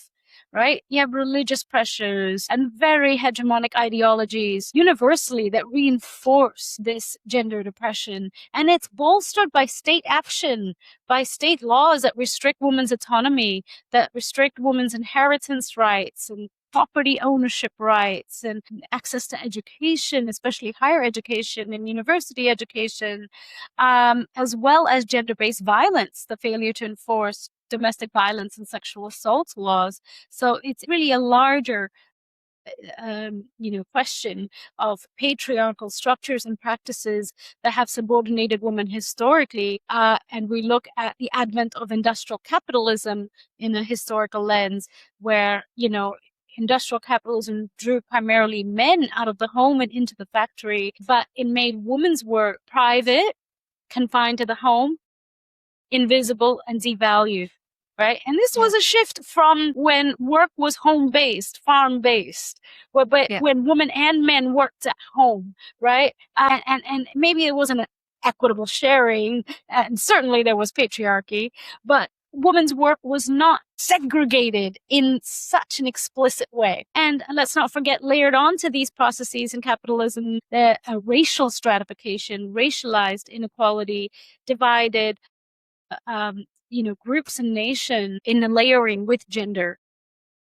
right? You have religious pressures and very hegemonic ideologies universally that reinforce this gender depression. And it's bolstered by state action, by state laws that restrict women's autonomy, that restrict women's inheritance rights and property ownership rights and access to education, especially higher education and university education, as well as gender-based violence, the failure to enforce domestic violence and sexual assault laws. So it's really a larger question of patriarchal structures and practices that have subordinated women historically. And we look at the advent of industrial capitalism in a historical lens where, industrial capitalism drew primarily men out of the home and into the factory, but it made women's work private, confined to the home, invisible, and devalued. Right. And this was a shift from when work was home-based, farm-based, when women and men worked at home. Right. And maybe it wasn't an equitable sharing. And certainly there was patriarchy, but women's work was not segregated in such an explicit way. And let's not forget, layered onto these processes in capitalism, the racial stratification, racialized inequality, divided groups and nations in the layering with gender.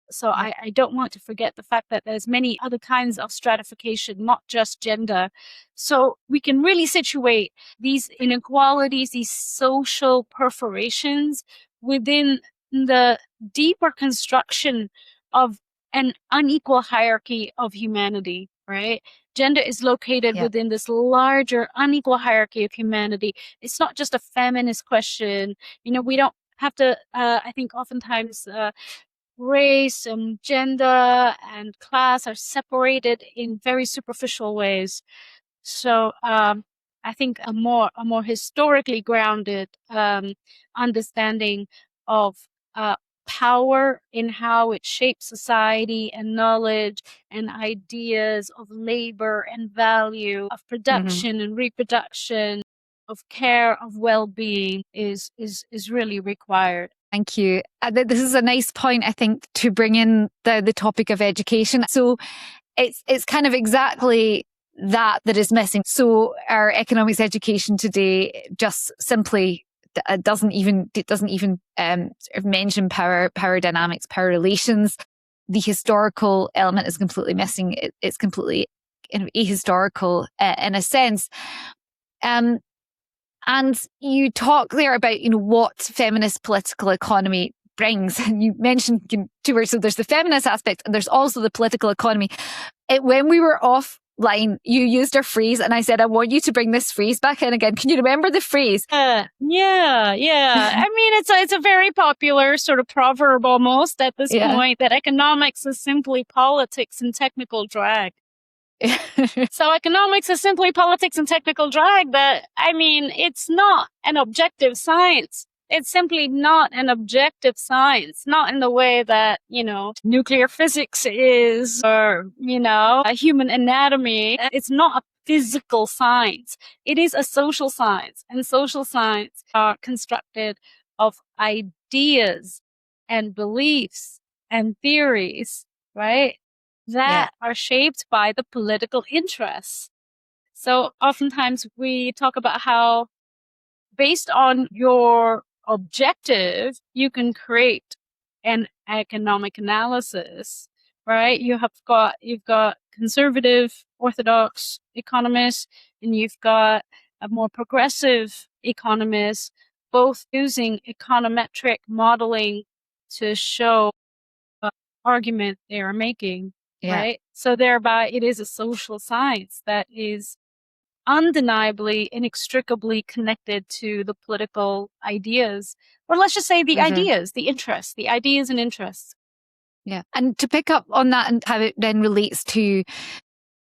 So I don't want to forget the fact that there's many other kinds of stratification, not just gender. So we can really situate these inequalities, these social perforations within the deeper construction of an unequal hierarchy of humanity, right? Gender is located within this larger unequal hierarchy of humanity. It's not just a feminist question. We don't have to, I think oftentimes race and gender and class are separated in very superficial ways. So I think a more historically grounded understanding of power in how it shapes society and knowledge and ideas of labor and value, of production and reproduction, of care, of well-being is really required. Thank you. This is a nice point, I think, to bring in the topic of education. So it's kind of exactly that is missing. So our economics education today just simply doesn't even mention power dynamics, power relations. The historical element is completely missing. It's completely ahistorical in a sense. And you talk there about what feminist political economy brings, and you mentioned two words. So there's the feminist aspect, and there's also the political economy. When we were offline, you used a phrase, and I said, I want you to bring this phrase back in again. Can you remember the phrase? Yeah. I mean, it's a very popular sort of proverb almost at this point, that economics is simply politics and technical drag. So economics is simply politics and technical drag. But I mean, it's not an objective science. It's simply not an objective science, not in the way that, nuclear physics is, or, a human anatomy. It's not a physical science. It is a social science, and social science are constructed of ideas and beliefs and theories, right? That are shaped by the political interests. So oftentimes we talk about how based on your objective, you can create an economic analysis, right? You've got conservative, orthodox economists, and you've got a more progressive economists, both using econometric modeling to show the argument they are making, right? So thereby it is a social science that is undeniably, inextricably connected to the political ideas, or let's just say the ideas, the interests, the ideas and interests. Yeah. And to pick up on that and how it then relates to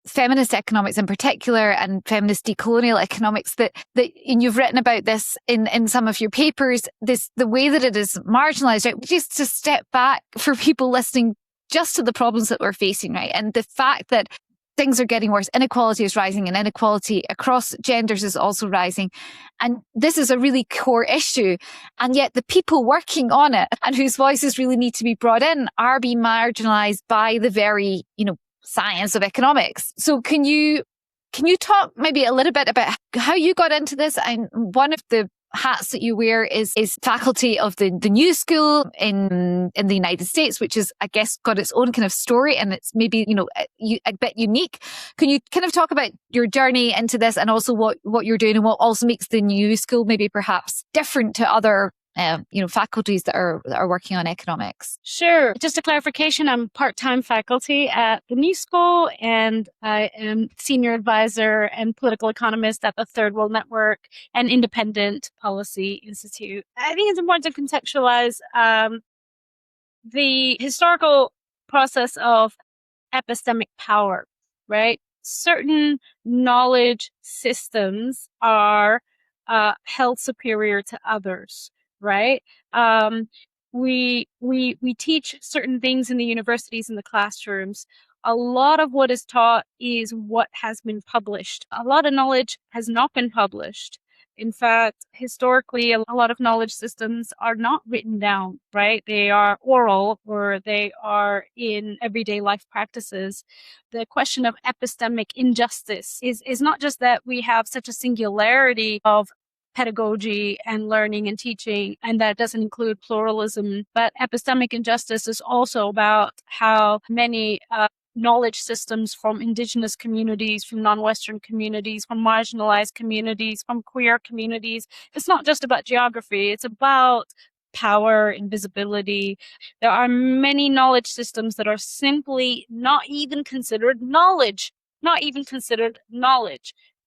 feminist economics in particular and feminist decolonial economics, that and you've written about this in some of your papers, the way that it is marginalized, right? Just to step back for people listening just to the problems that we're facing, right? And the fact that things are getting worse. Inequality is rising, and inequality across genders is also rising. And this is a really core issue. And yet the people working on it and whose voices really need to be brought in are being marginalized by the very, science of economics. So can you talk maybe a little bit about how you got into this? And one of the hats that you wear is faculty of the New School in the United States, which is, I guess, got its own kind of story, and it's maybe a bit unique. Can you kind of talk about your journey into this, and also what you're doing, and what also makes the New School maybe perhaps different to other faculties that are working on economics? Sure. Just a clarification, I'm part-time faculty at the New School, and I am senior advisor and political economist at the Third World Network and Independent Policy Institute. I think it's important to contextualize the historical process of epistemic power, right? Certain knowledge systems are held superior to others, right? We teach certain things in the universities and the classrooms. A lot of what is taught is what has been published. A lot of knowledge has not been published. In fact, historically, a lot of knowledge systems are not written down, right? They are oral, or they are in everyday life practices. The question of epistemic injustice is not just that we have such a singularity of pedagogy and learning and teaching, and that doesn't include pluralism, but epistemic injustice is also about how many knowledge systems from indigenous communities, from non-Western communities, from marginalized communities, from queer communities. It's not just about geography, it's about power, invisibility. There are many knowledge systems that are simply not even considered knowledge,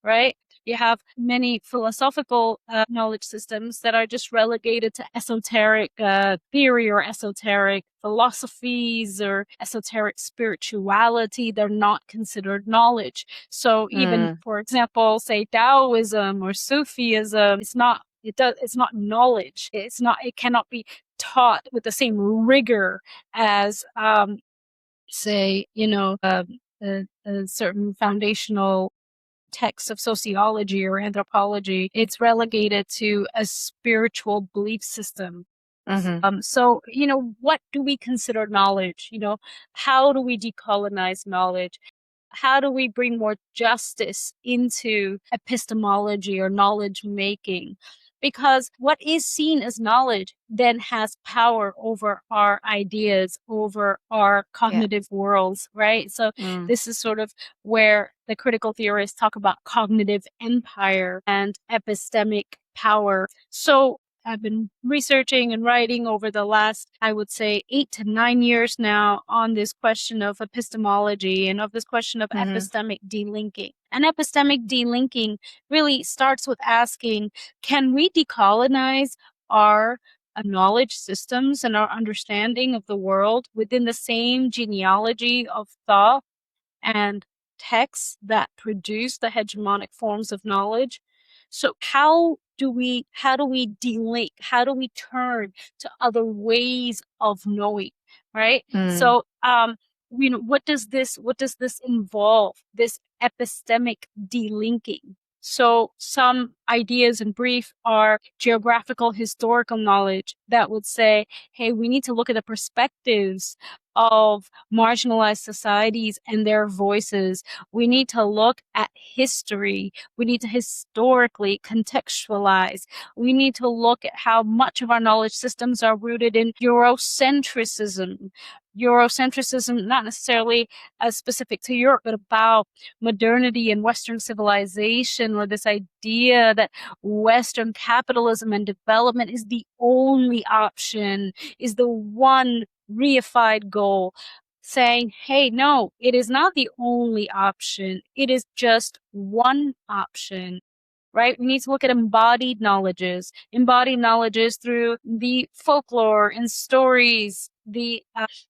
right? You have many philosophical knowledge systems that are just relegated to esoteric theory or esoteric philosophies or esoteric spirituality. They're not considered knowledge. So even, for example, say Taoism or Sufism, it's not knowledge. It cannot be taught with the same rigor as, say, a certain foundational texts of sociology or anthropology. It's relegated to a spiritual belief system. So, what do we consider knowledge? How do we decolonize knowledge? How do we bring more justice into epistemology or knowledge making? Because what is seen as knowledge then has power over our ideas, over our cognitive worlds, right? So this is sort of where the critical theorists talk about cognitive empire and epistemic power. So I've been researching and writing over the last, I would say, 8 to 9 years now on this question of epistemology and of this question of epistemic delinking. And epistemic delinking really starts with asking, can we decolonize our knowledge systems and our understanding of the world within the same genealogy of thought and texts that produce the hegemonic forms of knowledge? So how do we delink? How do we turn to other ways of knowing, right? So, what does this involve? This epistemic delinking. So some ideas in brief are geographical historical knowledge that would say, hey, we need to look at the perspectives of marginalized societies and their voices. We need to look at history. We need to historically contextualize. We need to look at how much of our knowledge systems are rooted in Eurocentrism. Eurocentrism, not necessarily as specific to Europe, but about modernity and Western civilization, or this idea that Western capitalism and development is the only option, is the one reified goal, saying, hey, no, it is not the only option. It is just one option. Right? We need to look at embodied knowledges through the folklore and stories, the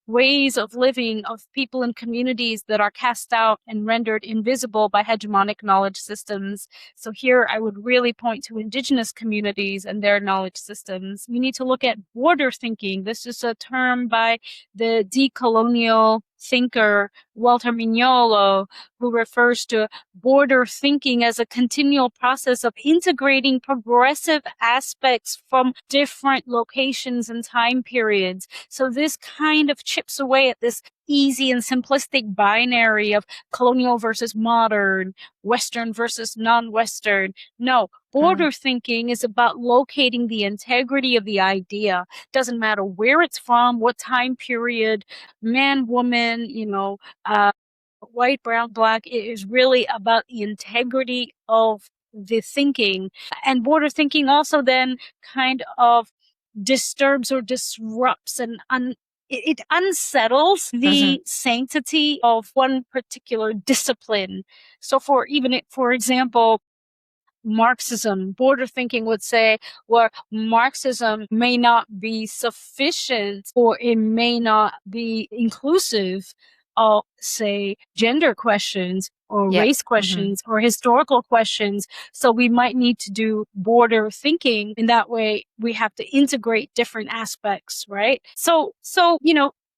ways of living of people and communities that are cast out and rendered invisible by hegemonic knowledge systems. So here I would really point to indigenous communities and their knowledge systems. We need to look at border thinking. This is a term by the decolonial thinker Walter Mignolo, who refers to border thinking as a continual process of integrating progressive aspects from different locations and time periods. So this kind of chips away at this easy and simplistic binary of colonial versus modern, Western versus non-Western. No, border thinking is about locating the integrity of the idea. Doesn't matter where it's from, what time period, man, woman, white, brown, black. It is really about the integrity of the thinking. And border thinking also then kind of disturbs or disrupts and it unsettles the sanctity of one particular discipline. So for example, Marxism, border thinking would say, well, Marxism may not be sufficient or it may not be inclusive of, say, gender questions or race questions or historical questions. So we might need to do border thinking. In that way, we have to integrate different aspects, right? So,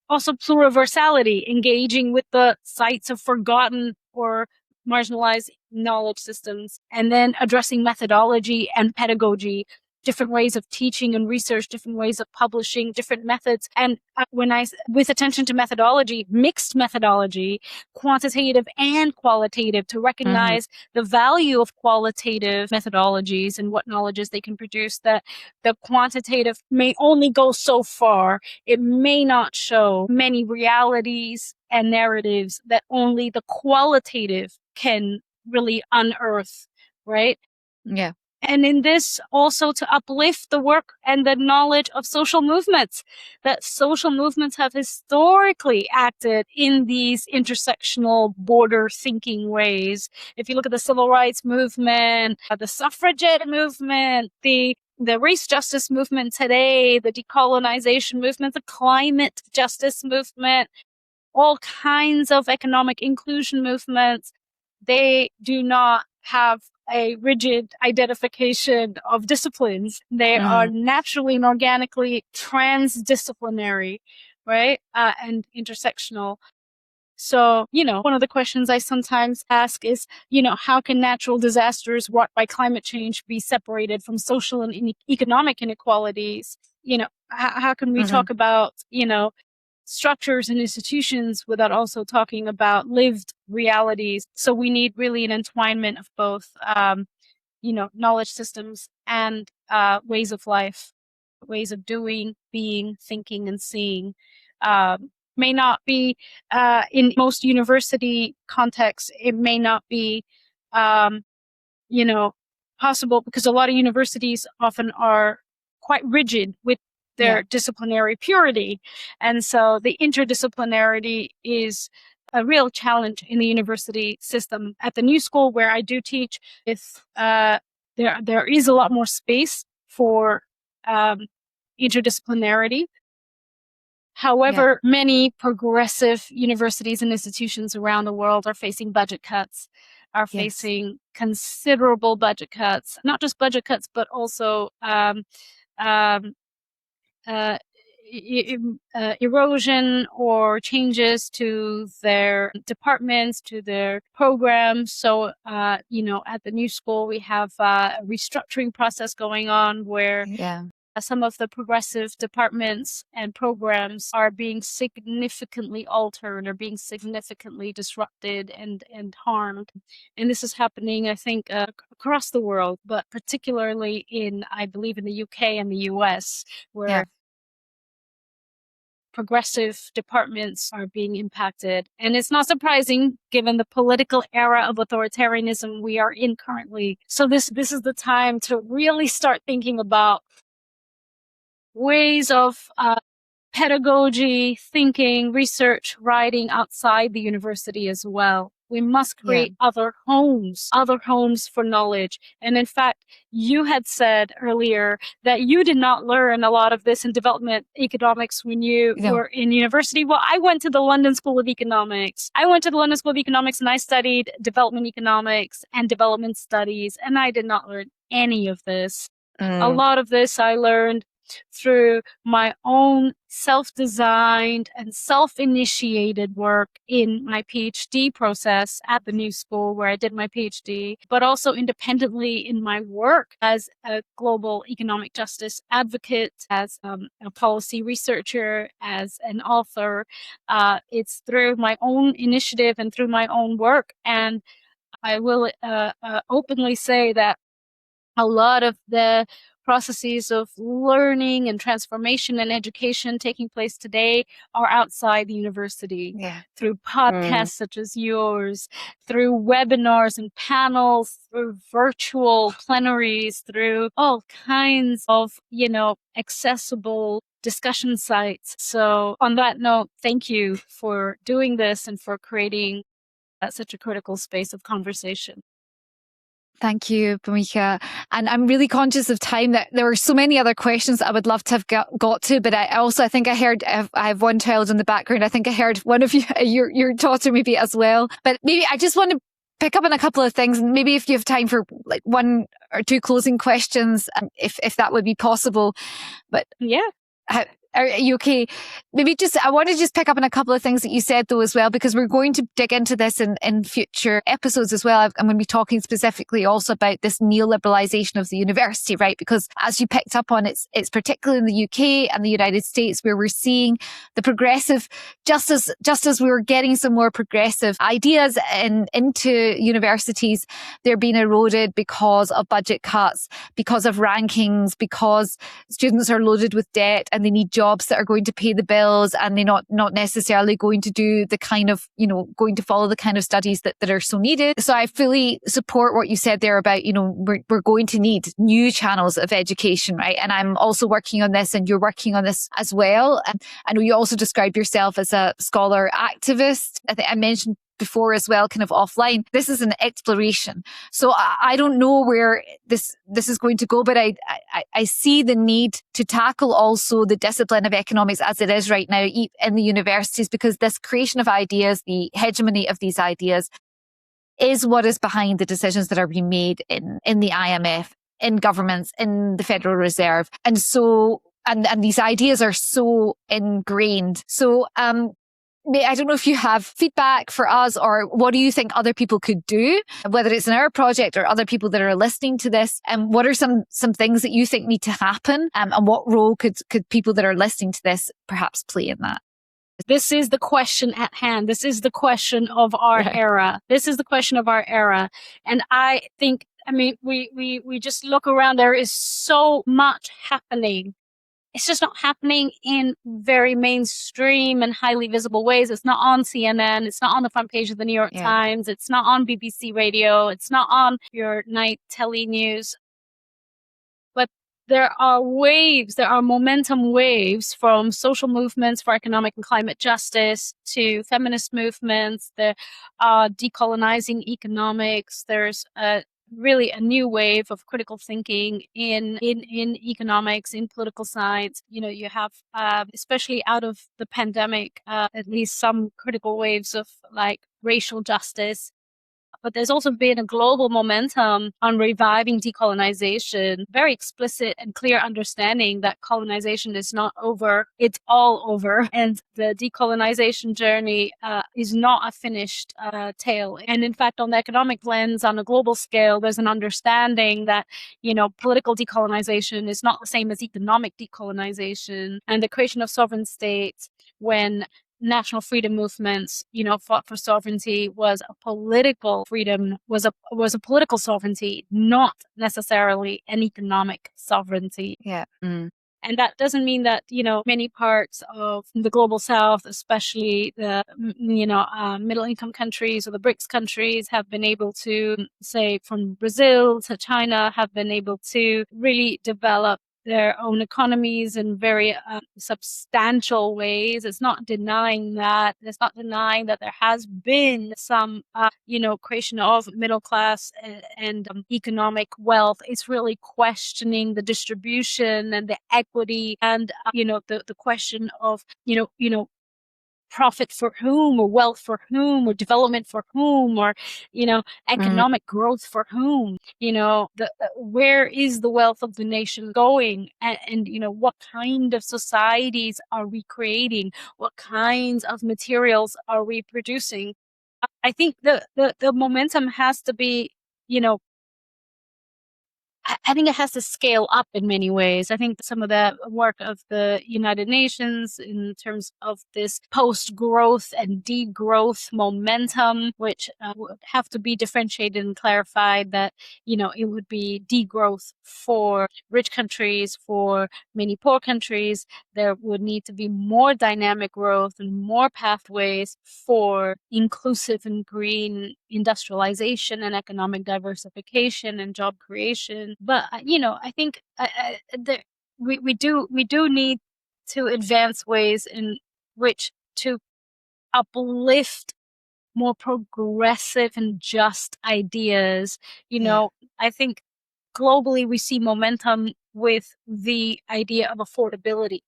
also pluriversality, engaging with the sites of forgotten or marginalized knowledge systems, and then addressing methodology and pedagogy, different ways of teaching and research, different ways of publishing, different methods. And with attention to methodology, mixed methodology, quantitative and qualitative, to recognize the value of qualitative methodologies and what knowledges they can produce, that the quantitative may only go so far. It may not show many realities and narratives that only the qualitative can really unearth, right? Yeah. And in this, also to uplift the work and the knowledge of social movements, that social movements have historically acted in these intersectional border thinking ways. If you look at the civil rights movement, the suffragette movement, the race justice movement today, the decolonization movement, the climate justice movement, all kinds of economic inclusion movements, they do not have a rigid identification of disciplines. They are naturally and organically transdisciplinary, right? And intersectional. So, one of the questions I sometimes ask is, how can natural disasters wrought by climate change be separated from social and economic inequalities? How can we talk about, structures and institutions without also talking about lived realities? So we need really an entwinement of both, knowledge systems and ways of life, ways of doing, being, thinking, and seeing. May not be, in most university contexts, it may not be, possible, because a lot of universities often are quite rigid with their disciplinary purity. And so the interdisciplinarity is a real challenge in the university system. At the New School, where I do teach, there is a lot more space for interdisciplinarity. However, many progressive universities and institutions around the world are facing budget cuts. are facing considerable budget cuts, not just budget cuts, but also erosion or changes to their departments, to their programs. So, at the new school, we have a restructuring process going on where some of the progressive departments and programs are being significantly altered or being significantly disrupted and harmed. And this is happening, I think, across the world, but particularly I believe, in the UK and the US, where progressive departments are being impacted. And it's not surprising given the political era of authoritarianism we are in currently. So this is the time to really start thinking about ways of pedagogy, thinking, research, writing outside the university as well. We must create other homes for knowledge. And in fact, you had said earlier that you did not learn a lot of this in development economics when you were in university. Well, I went to the London School of Economics. And I studied development economics and development studies, and I did not learn any of this. A lot of this I learned through my own self-designed and self-initiated work in my PhD process at the New School where I did my PhD, but also independently in my work as a global economic justice advocate, as a policy researcher, as an author. It's through my own initiative and through my own work. And I will openly say that a lot of the processes of learning and transformation and education taking place today are outside the university, through podcasts such as yours, through webinars and panels, through virtual plenaries, through all kinds of, accessible discussion sites. So on that note, thank you for doing this and for creating such a critical space of conversation. Thank you, Bhumika. And I'm really conscious of time. That there were so many other questions I would love to have got to, but I think I heard, I have one child in the background. I think I heard one of you, your daughter maybe as well. But maybe I just want to pick up on a couple of things, and maybe if you have time for like one or two closing questions, if that would be possible. But are you okay? Maybe I want to just pick up on a couple of things that you said though as well, because we're going to dig into this in future episodes as well. I'm going to be talking specifically also about this neoliberalization of the university, right? Because as you picked up on, it's particularly in the UK and the United States where we're seeing the progressive, just as we were getting some more progressive ideas into universities, they're being eroded because of budget cuts, because of rankings, because students are loaded with debt and they need jobs that are going to pay the bills, and they're not necessarily going to do the kind of, going to follow the kind of studies that are so needed. So I fully support what you said there about, we're going to need new channels of education, right? And I'm also working on this, and you're working on this as well. And I know you also described yourself as a scholar activist. I think I mentioned before as well, kind of offline. This is an exploration. So I don't know where this is going to go, but I see the need to tackle also the discipline of economics as it is right now in the universities, because this creation of ideas, the hegemony of these ideas, is what is behind the decisions that are being made in the IMF, in governments, in the Federal Reserve. And so, and these ideas are so ingrained. So, I don't know if you have feedback for us, or what do you think other people could do, whether it's in our project or other people that are listening to this, and what are some things that you think need to happen, and what role could people that are listening to this perhaps play in that? This is the question at hand. This is the question of our era. This is the question of our era. And I think, we just look around, there is so much happening. It's just not happening in very mainstream and highly visible ways. It's not on CNN. It's not on the front page of the New York Times. It's not on BBC Radio. It's not on your night telly news. But there are waves, there are momentum waves from social movements for economic and climate justice to feminist movements. There are decolonizing economics. There's really a new wave of critical thinking in economics, in political science. You have, especially out of the pandemic, at least some critical waves of like racial justice, But there's also been a global momentum on reviving decolonization, very explicit and clear understanding that colonization is not over, it's all over. And the decolonization journey is not a finished tale. And in fact, on the economic lens, on a global scale, there's an understanding that, political decolonization is not the same as economic decolonization, and the creation of sovereign states when national freedom movements, fought for sovereignty was a political freedom, was a political sovereignty, not necessarily an economic sovereignty. Yeah. And that doesn't mean that, many parts of the global south, especially the, middle income countries or the BRICS countries, have been able to, say, from Brazil to China, have been able to really develop their own economies in very substantial ways. It's not denying that. It's not denying that there has been some, creation of middle class and economic wealth. It's really questioning the distribution and the equity and, the question of, profit for whom, or wealth for whom, or development for whom, or economic growth for whom. Where is the wealth of the nation going, and what kind of societies are we creating, what kinds of materials are we producing. I think the momentum has to be, I think it has to scale up in many ways. I think some of the work of the United Nations in terms of this post-growth and degrowth momentum, which would have to be differentiated and clarified, that, it would be degrowth for rich countries, for many poor countries. There would need to be more dynamic growth and more pathways for inclusive and green industrialization and economic diversification and job creation. But I think we do need to advance ways in which to uplift more progressive and just ideas. I think globally we see momentum with the idea of affordability.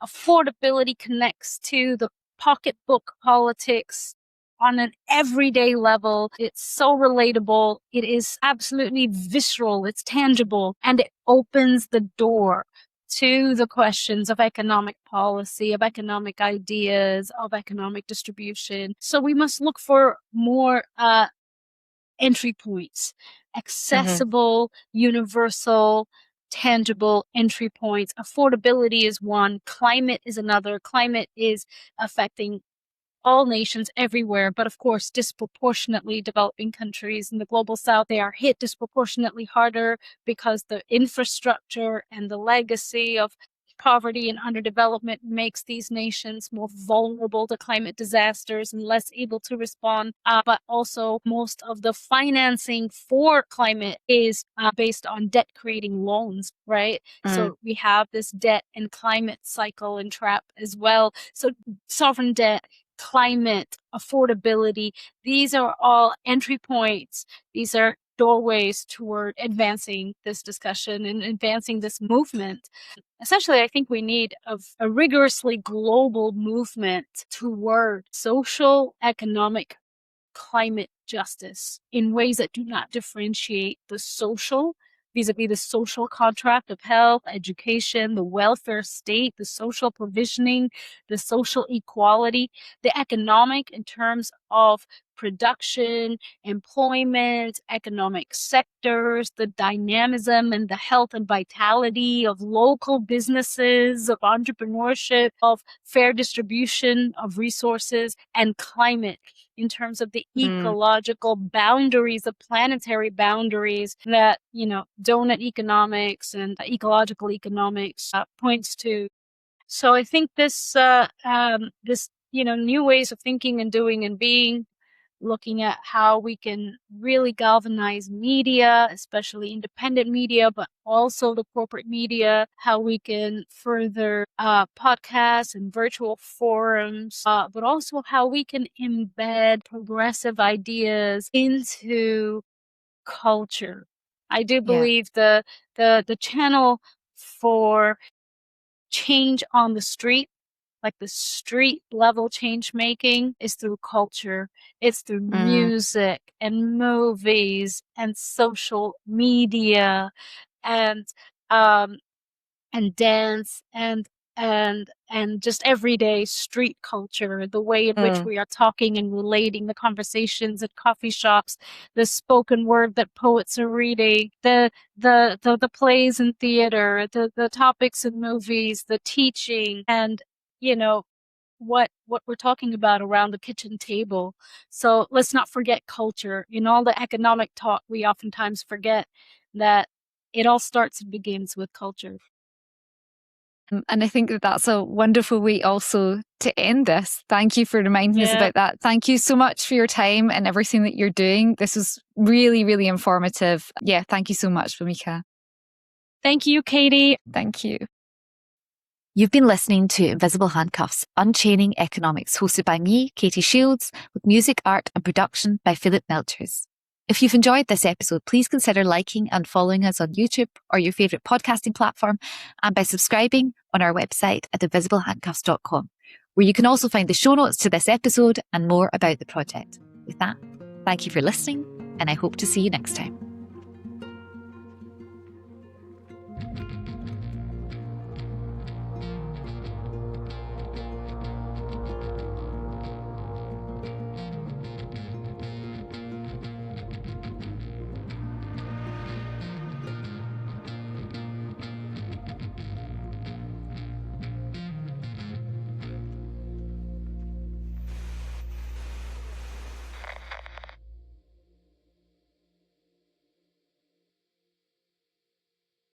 Affordability connects to the pocketbook politics on an everyday level. It's so relatable. It is absolutely visceral. It's tangible. And it opens the door to the questions of economic policy, of economic ideas, of economic distribution. So we must look for more entry points, accessible, universal, tangible entry points. Affordability is one, climate is another. Climate is affecting all nations everywhere, but of course, disproportionately developing countries in the global south, they are hit disproportionately harder because the infrastructure and the legacy of poverty and underdevelopment makes these nations more vulnerable to climate disasters and less able to respond. But also, most of the financing for climate is based on debt creating loans, right? So we have this debt and climate cycle and trap as well. So sovereign debt, climate, affordability, these are all entry points. These are doorways toward advancing this discussion and advancing this movement. Essentially, I think we need a rigorously global movement toward social, economic, climate justice in ways that do not differentiate the social vis-a-vis the social contract of health, education, the welfare state, the social provisioning, the social equality, the economic in terms of production, employment, economic sectors, the dynamism and the health and vitality of local businesses, of entrepreneurship, of fair distribution of resources, and climate in terms of the ecological boundaries, the planetary boundaries that, donut economics and ecological economics points to. So I think this new ways of thinking and doing and being, looking at how we can really galvanize media, especially independent media, but also the corporate media, how we can further podcasts and virtual forums, but also how we can embed progressive ideas into culture. I do believe the channel for change on the street, like the street level change making is through culture. It's through music and movies and social media and dance and just everyday street culture, the way in which we are talking and relating, the conversations at coffee shops, the spoken word that poets are reading, the plays in theater, the topics in movies, the teaching, and what we're talking about around the kitchen table. So let's not forget culture. In all the economic talk, we oftentimes forget that it all starts and begins with culture. And I think that that's a wonderful way also to end this. Thank you for reminding us about that. Thank you so much for your time and everything that you're doing. This was really, really informative. Yeah, thank you so much, Bhumika. Thank you, Katie. Thank you. You've been listening to Invisible Handcuffs, Unchaining Economics, hosted by me, Katie Shields, with music, art and production by Philip Melchers. If you've enjoyed this episode, please consider liking and following us on YouTube or your favourite podcasting platform, and by subscribing on our website at invisiblehandcuffs.com, where you can also find the show notes to this episode and more about the project. With that, thank you for listening, and I hope to see you next time.